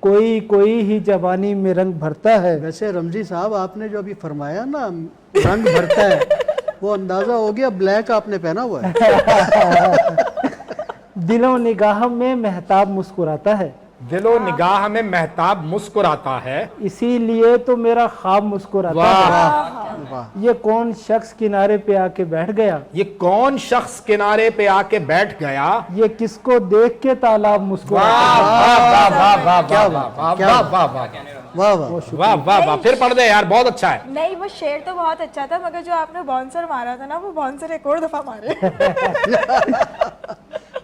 कोई कोई ही जवानी में रंग भरता है। वैसे रमजी साहब आपने जो अभी फरमाया ना रंग भरता है, वो अंदाजा हो गया ब्लैक आपने पहना हुआ है। दिलों निगाह में महताब मुस्कुराता है, दिलो निगाह में महताब मुस्कुराता है, इसीलिए तो मेरा ख्वाब मुस्कुराता है। वाह ये कौन शख्स किनारे पे आके बैठ गया, ये कौन शख्स किनारे पे आके बैठ गया, ये किसको देख के तालाब मुस्कुरा। वाह वाह वाह वाह वाह वाह वाह वाह वाह वाह वाह वाह वाह वाह वाह, फिर पढ़ दे यार, बहुत अच्छा है। नहीं वो शेर तो बहुत अच्छा था, मगर जो आपने बाउंसर मारा था ना, वो बाउंसर एक और दफा मारे।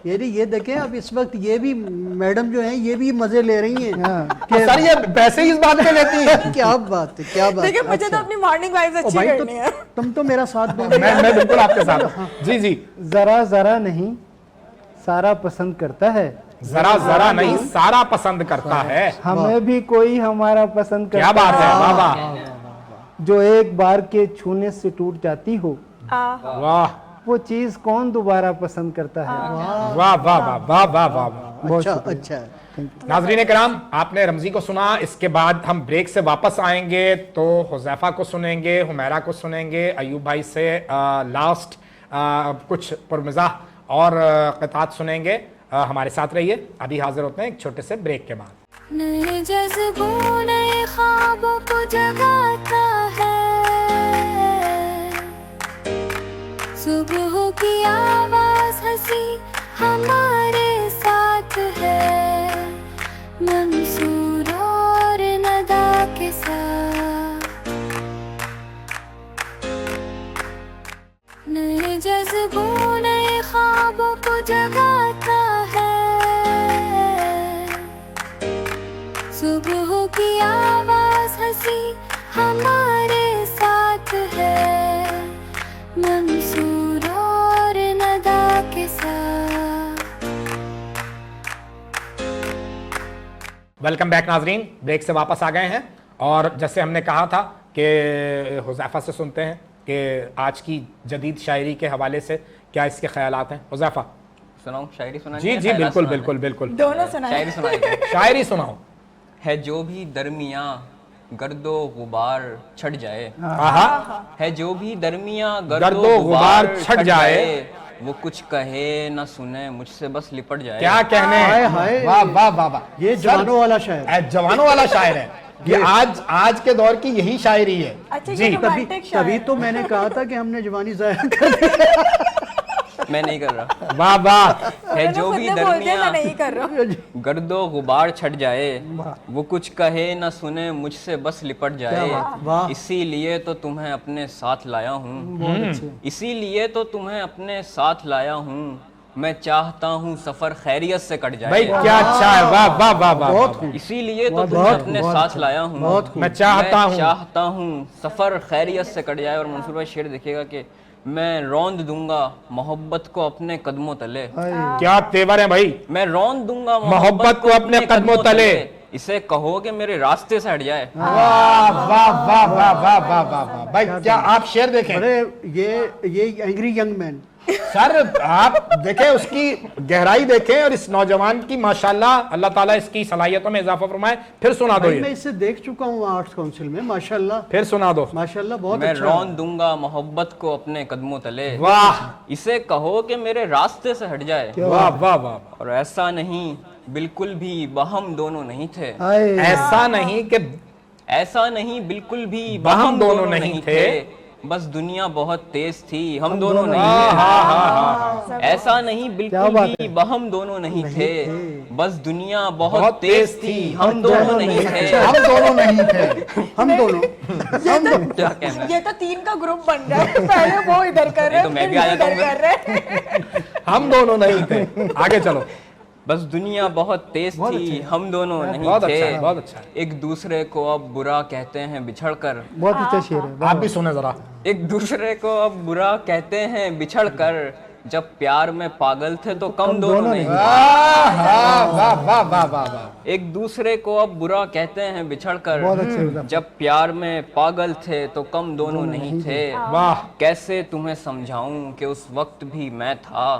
ये देखें अब इस वक्त ये भी मैडम जो हैं ये भी मजे ले रही हैं कि सर ये पैसे ही इस बात पे लेती है। क्या बात है, क्या बात देखिए है। मुझे तो अपनी मॉर्निंग वाइब्स ओ अच्छी भाई करनी है। तुम तो मेरा साथ दो। मैं बिल्कुल आपके साथ हूं। जी जी, जरा जरा नहीं सारा पसंद करता है, जरा जरा नहीं सारा पसंद करता है। हमें भी कोई हमारा पसंद क्या करता बात है, वाह वाह जो एक बार के छूने से टूट जाती हो, वाह वो चीज कौन दोबारा पसंद करता है। वाह वाह वाह वाह वाह वाह। अच्छा अच्छा है। नाज़रीन कराम, आपने रमजी को सुना। इसके बाद हम ब्रेक से वापस आएंगे तो हुज़ैफा को सुनेंगे, हुमैरा को सुनेंगे, अयूब भाई से लास्ट कुछ पुरमज़ाह और क़ितात सुनेंगे। हमारे साथ रहिए, अभी हाजिर होते हैं एक छोटे से ब्रेक के बाद। नए जज्बों नए ख्वाबों को जगाता है, सुबह की आवाज हंसी हमारे साथ है, मंसूर और नदा के साथ। नए जज्बों नए ख्वाबों को जगाता है, सुबह की आवाज हंसी हमारे साथ है, मंसूर और नदा के साथ। वेलकम बैक नाजरीन, ब्रेक से वापस आ गए हैं और जैसे हमने कहा था कि हुज़ैफा से सुनते हैं कि आज की जदीद शायरी के हवाले से क्या इसके ख्यालात हैं। हुज़ैफा सुनाऊं शायरी सुनानी जी है, जी ख्यालात बिल्कुल सुनाने हैं? बिल्कुल बिल्कुल, दोनों सुनाए। शायरी सुनाई शायरी सुनाओ। है जो भी दरमियाँ गर्दो गुबार छट जाए, आहा, है जो भी दरमियाँ गर्दो गर्दो गुबार गुबार छट जाए, वो कुछ कहे ना सुने मुझसे बस लिपट जाए। क्या कहने हाय, हैं। हाय। वाह वाह वाह वाह, ये जवानों वाला शायर। जवानों वाला शायर है ये। आज के दौर की यही शायरी है। अच्छा जी ये तभी रोमांटिक शायर। तभी तो मैंने कहा था कि हमने जवानी जाया कर दी। मैं नहीं कर रहा। वाह वाह, है जो भी बोलते मैं दरमियाँ नहीं कर रहा। गर्दो गुबार छट जाए, वो कुछ कहे ना सुने मुझसे बस लिपट जाए। वाह। इसीलिए तो तुम्हें अपने साथ लाया हूँ, इसीलिए तो तुम्हें अपने साथ लाया हूँ। मैं चाहता हूँ सफर खैरियत से कट भाई जाए। क्या अच्छा है, वाह वाह वाह वाह वाह। इसीलिए तो तुम्हें अपने साथ लाया हूँ। मैं चाहता हूँ सफर खैरियत से कट जाए। और मंसूर भाई शेर देखिएगा कि मैं रौंद दूंगा मोहब्बत को अपने कदमों तले, क्या तेवर है भाई। मैं रौंद दूंगा मोहब्बत को अपने कदमों तले, इसे कहो कि मेरे रास्ते से हट जाए। वाह वाह वाह वाह वाह वाह वाह वाह। भाई क्या आप शेर देखें। अरे ये एंग्री यंग मैन। सर आप देखें उसकी गहराई देखें और इस नौजवान की माशाल्लाह, अल्लाह ताला इसकी सलाहियतों में इजाफा फरमाए। फिर सुना दो भाई मैं ये, इससे देख चुका हूँ आर्ट्स काउंसिल में, माशाल्लाह फिर सुना दो। माशाल्लाह बहुत मैं अच्छा। रौंद दूंगा मोहब्बत को अपने कदमों तले, वाह इसे कहो कि मेरे रास्ते से हट जाए। वाह वाह वाह। और ऐसा नहीं बिल्कुल भी वहम दोनों नहीं थे, हाय, ऐसा नहीं कि ऐसा नहीं बिल्कुल भी वहम दोनों नहीं थे, बस दुनिया बहुत तेज थी हम दोनों नहीं थे। ऐसा नहीं बिल्कुल बात भी वहम दोनों नहीं थे, बस दुनिया बहुत तेज थी हम दोनों नहीं थे। हम दोनों नहीं थे। हम दोनों क्या कहना है? ये तो 3 का ग्रुप बन रहा है। पहले वो इधर कर रहे तो मैं हैं, भी आ जाता हूँ इधर कर रहे हैं। हम दोनों नहीं थे। आगे चलो। बस दुनिया बहुत तेज थी हम दोनों नहीं बहुत थे। अच्छा है, बहुत अच्छा है। एक दूसरे को अब बुरा कहते हैं बिछड़ कर, बहुत अच्छा शेर है। आप भी सुने जरा। एक दूसरे को अब बुरा कहते हैं बिछड़ कर, जब प्यार में पागल थे तो कम दोनों नहीं थे। वाह वाह वाह वाह वाह। एक दूसरे को अब बुरा कहते हैं बिछड़ कर, बहुत अच्छे हुआ। जब प्यार में पागल थे तो कम दोनों नहीं थे। वाह कैसे तुम्हें समझाऊं कि उस वक्त भी मैं था,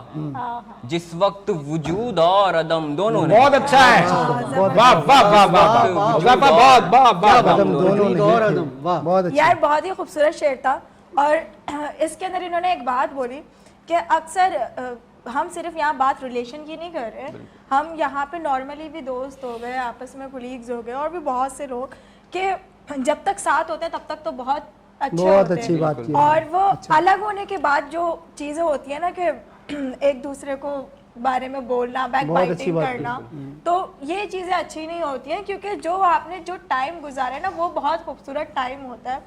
जिस वक्त वजूद और अदम दोनों नहीं। बहुत अच्छा है। वाह वाह वाह वाह वाह। बहुत वाह वाह वाह। वजूद और अदम। वाह बहुत अच्छा। यार बहुत ही खूबसूरत शेर था। और इसके अंदर इन्होंने एक बात बोली कि अक्सर हम सिर्फ यहाँ बात रिलेशन की नहीं कर रहे, हम यहाँ पे नॉर्मली भी दोस्त हो गए, आपस में कोलीग्स हो गए और भी बहुत से लोग, कि जब तक साथ होते हैं तब तक तो बहुत अच्छे बहुत होते अच्छी हैं। बात की। और वो अलग होने के बाद जो चीजें होती है ना कि एक दूसरे को बारे में बोलना, बैक बहुत अच्छी बाइटिंग बात करना, तो ये चीजें अच्छी नहीं होती हैं, क्योंकि जो आपने जो टाइम गुजारा है ना वो बहुत खूबसूरत टाइम होता है।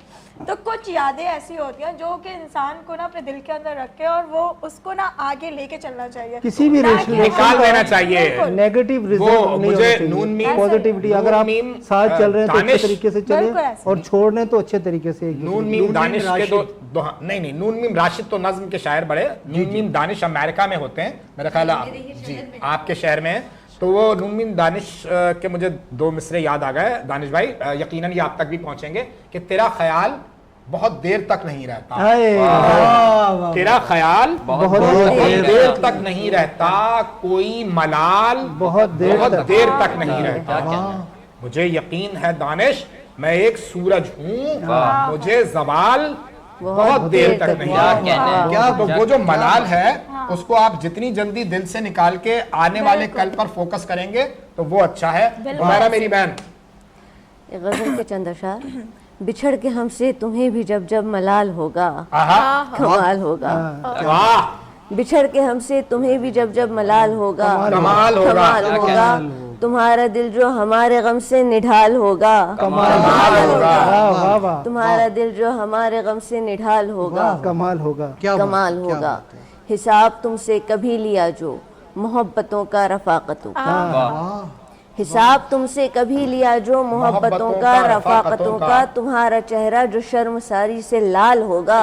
तो कुछ यादें ऐसी होती हैं जो कि इंसान को ना अपने दिल के अंदर रखे और वो उसको ना आगे लेके चलना चाहिए, किसी भी ना कि रिलेशन निकाल देना चाहिए। बिल्कुल। नेगेटिव वो रिजल्ट नहीं मुझे होना नून चाहिए। मीम पॉजिटिविटी, अगर आप नून मीम, साथ चल रहे हैं तो अच्छे दानिश, तरीके से बिल्कुल चले ऐसे। और छोड़ने तो अच्छे तरीके से। एक नून मीम दानिश के नहीं नून मीम राशिद तो नज्म के शायर बड़े, नून मीम दानिश अमेरिका में होते हैं मेरा ख्याल है, जी आपके शहर में है। तो वो नून मीम दानिश के मुझे 2 मिसरे याद आ गए दानिश भाई, यकीनन ये आप तक भी पहुंचेंगे कि तेरा ख्याल बहुत देर तक नहीं रहता, तेरा ख्याल बहुत देर तक नहीं रहता, कोई मलाल बहुत देर तक नहीं रहता। मुझे यकीन है दानिश मैं एक सूरज हूँ, मुझे जवाल बहुत देर तक नहीं रहता। क्या तो वो जो मलाल है उसको आप जितनी जल्दी दिल से निकाल के आने वाले कल पर फोकस करेंगे तो वो अच्छा है। हमारा मेरी बहन गजल के चंद अशार, बिछड़ के हमसे तुम्हें भी जब जब मलाल होगा कमाल होगा, वाह बिछड़ के हमसे तुम्हें भी जब जब मलाल होगा कमाल होगा, कमाल होगा, तुम्हारा दिल जो हमारे गम से निढाल होगा कमाल होगा, तुम्हारा दिल जो हमारे गम से निढाल होगा कमाल होगा। कमाल होगा, हिसाब तुमसे कभी लिया जो मोहब्बतों का रफाकतों का, हिसाब तुमसे कभी लिया जो मोहब्बतों का रफाकतों का, तुम्हारा चेहरा जो शर्मसारी से लाल होगा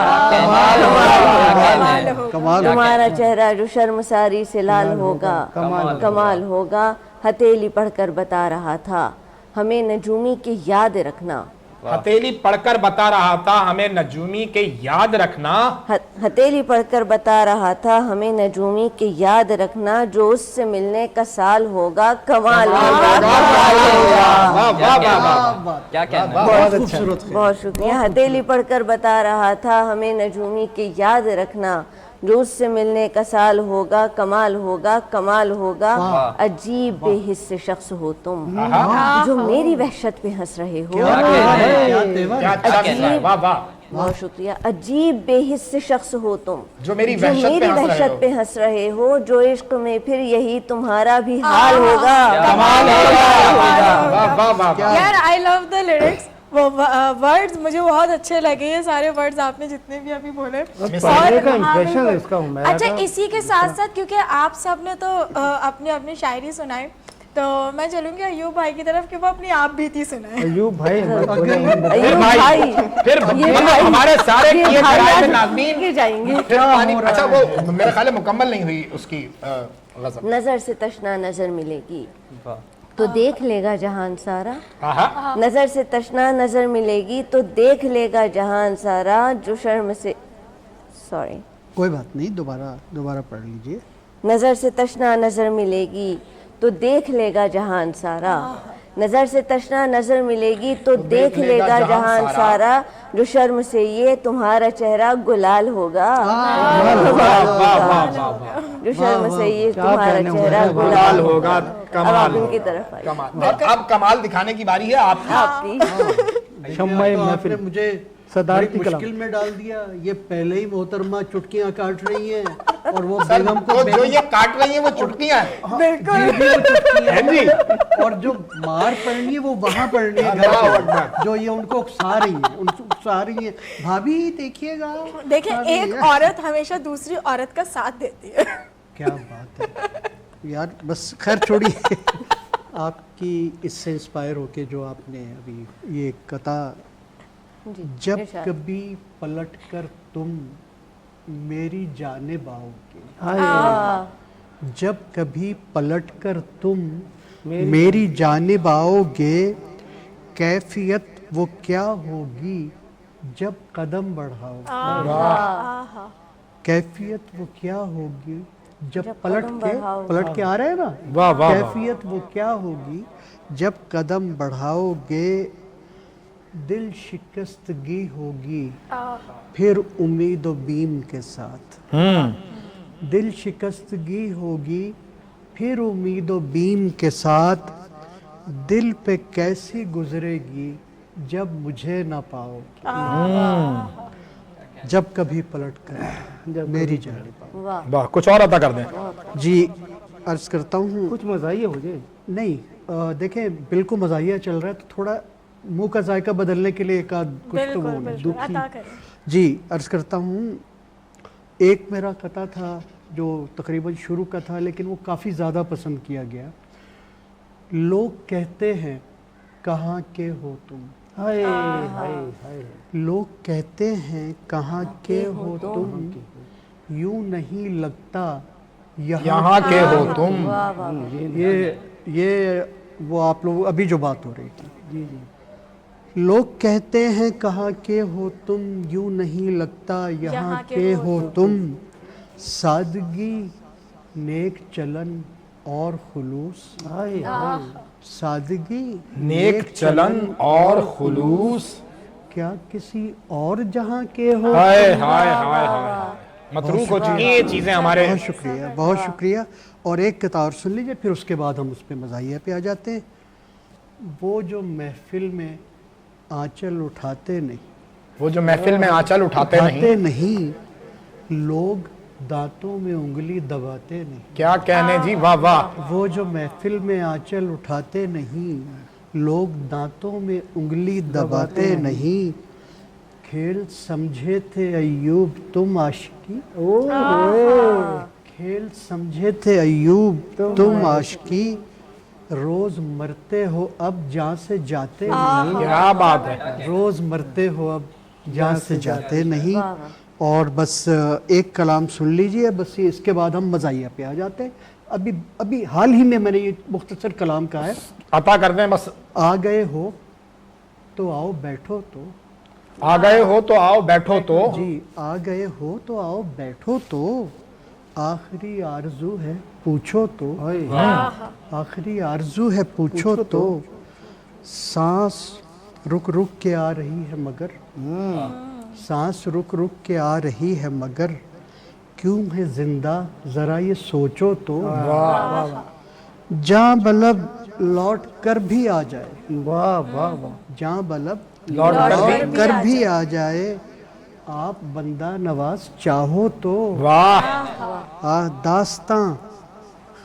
तुम्हारा चेहरा जो शर्मसारी से लाल होगा कमाल होगा। हथेली पढ़कर बता रहा था हमें नजूमी की याद रखना, हथेली पढ़कर बता रहा था हमें नजूमी के याद रखना, हथेली पढ़कर बता रहा था हमें नजूमी की याद रखना, जो उससे मिलने का साल होगा कमाल होगा। क्या कहना है? बहुत शुक्रिया। हथेली पढ़कर बता रहा था हमें नजूमी की याद रखना, जो उससे मिलने का साल होगा कमाल होगा कमाल होगा। अजीब बेहिस शख्स हो तुम जो मेरी वहशत पे हंस रहे हो, बहुत शुक्रिया। अजीब बेहिस शख्स हो तुम जो मेरी वहशत पे हंस रहे हो, जो इश्क में फिर यही तुम्हारा भी हाल होगा। यार आई लव द लिरिक्स, वो वर्ड्स मुझे बहुत अच्छे लगे, ये सारे वर्ड्स आपने जितने भी अभी बोले। अच्छा इसी के साथ साथ क्योंकि आप सब ने तो अपनी अपनी शायरी सुनाई, तो मैं चलूंगी अयूब भाई की तरफ कि वो अपनी आप बीती सुनाए। अयूब भाई फिर हमारे सारे किए कराए में नाज़मीन जाएंगे। अच्छा वो मेरे ख्याल मुकम्मल नहीं हुई उसकी गज़ल। नजर से तशना नजर मिलेगी तो देख लेगा जहान सारा, नजर से तशना नजर मिलेगी तो देख लेगा जहान सारा, जो शर्म से सॉरी कोई बात नहीं, दोबारा पढ़ लीजिए। नजर से तशना नजर मिलेगी तो देख लेगा जहान सारा, नजर से तशना नजर मिलेगी तो देख लेगा जहान सारा, जो शर्म से ये तुम्हारा चेहरा गुलाल होगा जो शर्म से ये तुम्हारा चेहरा गुलाल होगा। कमाल की तरफ आई। अब कमाल दिखाने की बारी है आपकी। शम्माए आपने महफिल मुझे सदारती कलाम मुश्किल में डाल दिया। ये पहले ही मोहतरमा चुटकियां काट रही हैं और वो बेगम को जो ये काट रही है वो चुटकियां हैं। बिल्कुल। और जो मार पड़नी है वो वहां पड़नी है घर पे, जो ये उनको उकसा रही है, उनको उकसा रही है। भाभी देखिएगा, देखिए एक औरत हमेशा दूसरी औरत का साथ देती है। क्या बात है यार। बस खैर छोड़िए, आपकी इससे इंस्पायर होके जो आपने अभी ये कथा, जब कभी पलट कर तुम मेरी जानिब आओगे, जब कभी पलट कर तुम मेरी जानिब आओगे, कैफियत वो क्या होगी जब कदम बढ़ाओगे, कैफियत वो क्या होगी जब पलट के आ रहे हैं ना, कैफियत वो क्या होगी जब कदम बढ़ाओगे, दिल शिकस्तगी होगी फिर उम्मीद व बीम के साथ, दिल शिकस्तगी होगी फिर उम्मीद व बीम के साथ, दिल पे कैसी गुजरेगी जब मुझे ना पाओ, जब कभी पलट कर मेरी जानिब आओ। वाह, कुछ और अता कर दें। जी अर्ज करता हूँ, कुछ मज़ाहिया हो जाए। नहीं देखें बिल्कुल मज़ाहिया चल रहा है, तो थोड़ा मुंह का जायका बदलने के लिए एक आध कुछ तो बिल्कुल वो बिल्कुल अता करें। जी अर्ज करता हूँ, एक मेरा कथा था जो तकरीबन शुरू का था, लेकिन वो काफ़ी ज़्यादा पसंद किया गया। लोग कहते हैं कहाँ के हो तुम, हाय हाय हाय। लोग कहते हैं कहाँ के हो तुम, यूं नहीं लगता यहाँ के हो तुम। ये वो आप लोग अभी जो बात हो रही थी। जी जी। लोग कहते हैं कहाँ के हो तुम, यूं नहीं लगता यहाँ के हो तुम, सादगी नेक चलन और खुलूस, हाय हाय। सादगी नेक चलन और खुलूस, क्या किसी और जहाँ के हो। हाय हाय हाय हाय, मतरूक हो चुकी ये चीजें हमारे। बहुत शुक्रिया, बहुत शुक्रिया। और एक कथा और सुन लीजिए, फिर उसके बाद हम उस पे मज़ाहिया पे आ जाते हैं। वो जो महफिल में आंचल उठाते नहीं, वो जो महफिल में आंचल उठाते नहीं, लोग दांतों में उंगली दबाते नहीं। क्या कहने जी, वाह वाह। वो जो महफिल में आंचल उठाते नहीं, लोग दांतों में उंगली दबाते नहीं, खेल समझे थे अय्यूब तुम आशिकी, खेल समझे थे अय्यूब तुम आशिकी, रोज मरते हो अब जान से जाते नहीं। क्या बात है, रोज मरते हो अब जान से जाते नहीं। और बस एक कलाम सुन लीजिए, बस ये इसके बाद हम मज़ाहिया पे आ जाते हैं। अभी हाल ही में मैंने ये मुख्तसर कलाम कहा है, अता कर दें बस। आ गए हो तो आओ बैठो तो, आ गए हो तो आओ बैठो तो, जी आ गए हो तो आओ बैठो तो, आखिरी आरजू है पूछो तो, आखिरी आरजू है पूछो तो, सांस रुक रुक के आ रही है मगर, सांस रुक रुक के आ रही है मगर, क्यों है जिंदा जरा ये सोचो तो, जहाँ बलब लौट कर भी आ जाए, वाह वाह वाह। जहाँ बलब लौट कर भी आ जाए, आप बंदा नवाज चाहो तो, वाह। दास्तां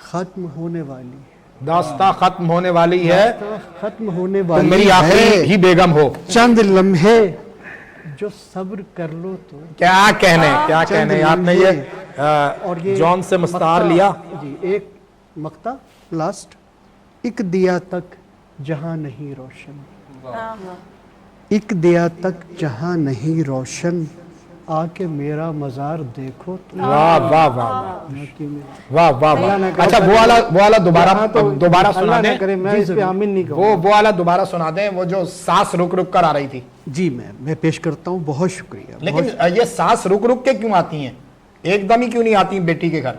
खत्म होने वाली, दास्तां खत्म होने वाली है, खत्म होने तुम वाली मेरी आखिरी ही बेगम हो, चंद लम्हे जो सब्र कर लो तो। क्या कहने, क्या चंद कहने। आपने ये और ये जॉन से मुस्तार लिया। जी एक मक्ता लास्ट, एक दिया तक जहां नहीं रोशन, एक दिया तक जहां नहीं रोशन, आके मेरा मजार देखो तो। वाह वाह वाह वाह वाह वाह। अच्छा वो वाला दोबारा सुना दें। करे, मैं इस पे आमीन नहीं कहूँगा। वो वाला दोबारा सुना दें, वो जो सांस रुक रुक कर आ रही थी। जी मैं पेश करता हूँ, बहुत शुक्रिया। लेकिन ये सांस रुक रुक के क्यों आती हैं, एकदम ही क्यों नहीं आती बेटी के घर?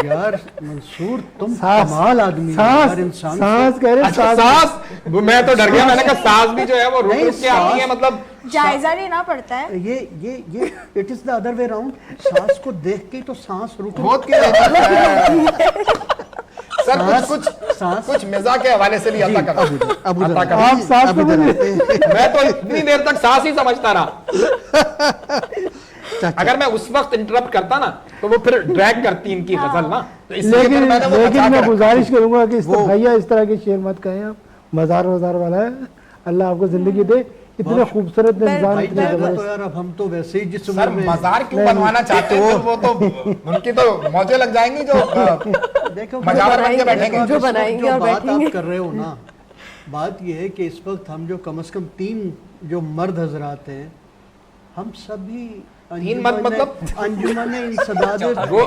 यार मंसूर तुम कमाल आदमी हो यार, इंसान सांस कह रहे, अच्छा सांस, मैं तो डर गया, मैंने कहा सांस भी जो है वो रुक रुक के आती है, मतलब जायजा लेना पड़ता है। ये it is the other way round, सांस को देख के तो सांस रुक बहुत के सर कुछ मिर्जा के हवाले से भी अता कर। आप सांस को मैं तो इतनी देर तक सांस ही समझता रहा। अगर मैं उस वक्त इंटरप्ट करता ना तो वो फिर ड्रैग करती इनकी गजल ना, तो इसलिए फिर मैंने वो बचा लेकिन मैं के गुजारिश करूंगा कि भैया इस तरह के शेर मत कहें, आप मजार वाला है, अल्लाह आपको जिंदगी दे, इतने खूबसूरत इंसान, इतने तो यार अब हम तो वैसे ही जिस सर मजार क्यों बनवाना चाहते हो, वो तो उनकी तो मौजें लग जाएंगी जो देखो मजावर बन के बैठेंगे, जो बनाएंगे और बात बैठेंगे। आप कर रहे हो ना, बात ये है कि इस वक्त हम जो कम से कम 3 जो मर्द हजरात हैं, हम सभी तीन मर्द मतलब अंजुमन इंसदाद, वो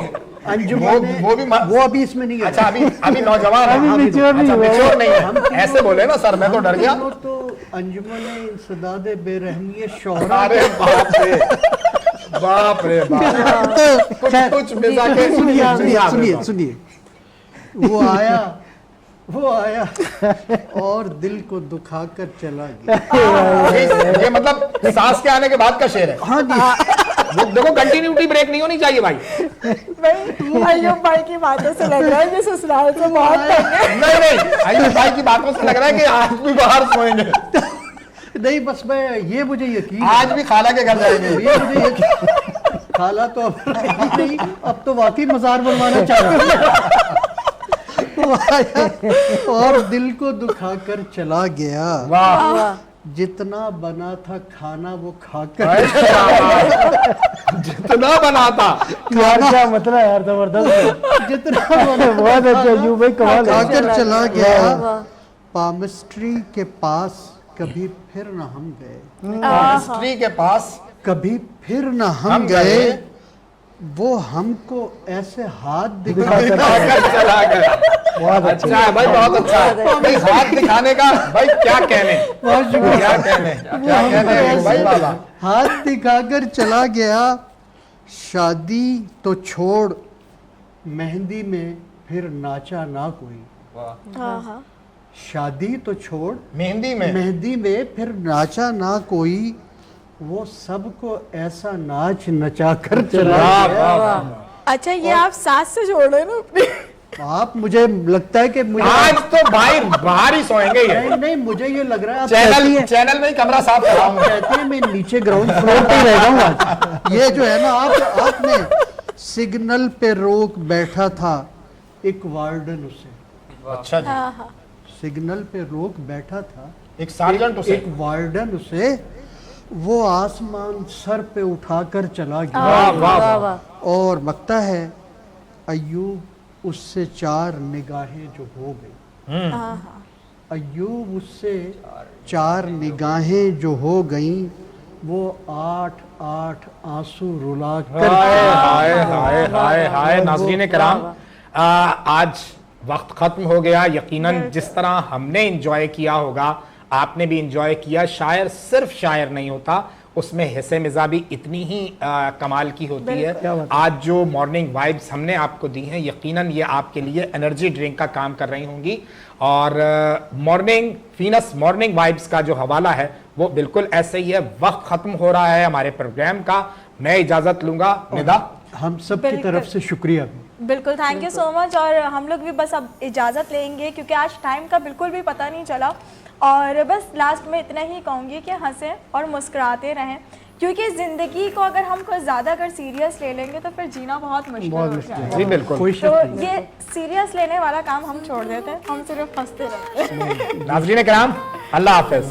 वो अभी इसमें नहीं है। अच्छा अभी नौजवान है, अभी mature नहीं अच्छा, हुए। mature नहीं है, ऐसे बोले ना सर, मैं तो डर गया। तो अंजुमन इंसदाद बेरहमी शोहरा। अरे बाप रे बाप। कुछ मिर्जा के सुनिए वो आया और दिल को दुखा कर चला गया। ये मतलब सांस के आने के बाद का शेर है। हाँ जी, देखो कंटिन्यूटी ब्रेक नहीं होनी चाहिए भाई। भाई अय्यूब भाई की बातों से लग रहा है कि ससुराल से बहुत नहीं अय्यूब भाई की बातों से लग रहा है कि आज भी बाहर सोएंगे। नहीं बस मैं ये मुझे यकीन आज भी खाला के घर जाएंगे। ये मुझे यकीन खाला तो अब रही नहीं, अब तो वाकई मजार बनवाना चाहते वो आया और दिल को दुखाकर चला गया। वाह, जितना बना था खाना वो खाकर जितना बना था यार क्या मतलब है यार, जबरदस्त। जितना बना बहुत अच्छा अय्यूब भाई, कमाल है। खाकर चला गया। पामिस्ट्री के पास कभी फिर न हम गए, स्त्री के पास कभी फिर न हम हम गए, गए। वो हमको ऐसे हाथ दिखाकर दिखाकर चला गया। बहुत अच्छा है भाई, बहुत अच्छा है भाई। हाथ दिखाने का भाई क्या कहने, बहुत शुक्रिया। क्या कहने भाई बाबा। हाथ दिखाकर चला गया। शादी तो छोड़ मेहंदी में फिर नाचा ना कोई, शादी तो छोड़ मेहंदी में मेहंदी में फिर नाचा ना कोई, वो सबको ऐसा नाच नचा कर चला वाह, गया। वाह, वाह। अच्छा ये आप सास से जोड़ रहे हैं ना अपनी? आप मुझे लगता है कि मुझे आज तो भाई बाहर ही सोएंगे ये। नहीं नहीं मुझे ये लग रहा है आप कहती हैं- चैनल में ही कमरा साफ कराऊंगा। कहते हैं मैं नीचे ग्राउंड फ्लोर पे ही रह जाऊंगा आज। ये जो है ना आपने सिग्नल पे रोक बैठा था एक वार्डन उसे, अच्छा जी, सिग्नल पे रोक बैठा था एक सार्जेंट उसे, एक वार्डन उसे, वो आसमान सर पे उठाकर चला गया। वाह वाह वाह। और लगता है अय्यूब उससे 4 निगाहें जो हो गई, अय्यूब उससे 4 निगाहें जो हो गईं, वो 8 आंसू रुला कर हाय हाय हाय हाय। नाज़रीन किराम, आज वक्त खत्म हो गया। यकीनन जिस तरह हमने एंजॉय किया होगा आपने भी एंजॉय किया। शायर सिर्फ शायर नहीं होता, उसमें हिस्से मिज़ा भी इतनी ही कमाल की होती है। आज जो मॉर्निंग वाइब्स हमने आपको दी हैं, यकीनन ये आपके लिए एनर्जी ड्रिंक का काम कर रही होंगी। और मॉर्निंग फीनस मॉर्निंग वाइब्स का जो हवाला है वो बिल्कुल ऐसे ही है। वक्त खत्म हो रहा है हमारे प्रोग्राम का, मैं इजाजत लूंगा। निदा, हम सब की तरफ से शुक्रिया। बिल्कुल, थैंक यू सो मच। और हम लोग भी बस अब इजाज़त लेंगे क्योंकि आज टाइम का बिल्कुल भी पता नहीं चला। और बस लास्ट में इतना ही कहूँगी कि हंसें और मुस्कुराते रहें, क्योंकि ज़िंदगी को अगर हम कुछ ज़्यादा अगर सीरियस ले लेंगे तो फिर जीना बहुत मुश्किल हो जाएगा। जी बिल्कुल। कोई तो शक नहीं। ये सीरियस लेने वाला काम हम छोड़ देते हैं, हम सिर्फ हंसते रहते हैं। नाज़रीन किराम, अल्लाह हाफिज,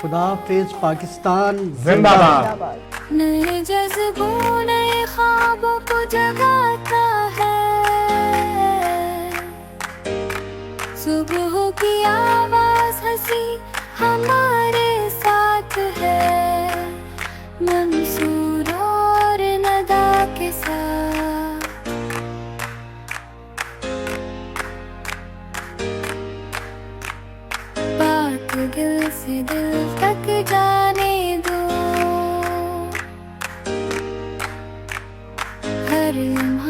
खुदा हाफिज, पाकिस्तान जिंदाबाद। नए जज्बों नए ख्वाबों को जगाता है, सुबह की आवाज हंसी हमारे साथ है, मंसूर और नदा के साथ। बात दिल से दिल तक जाने दो, हर लम्हा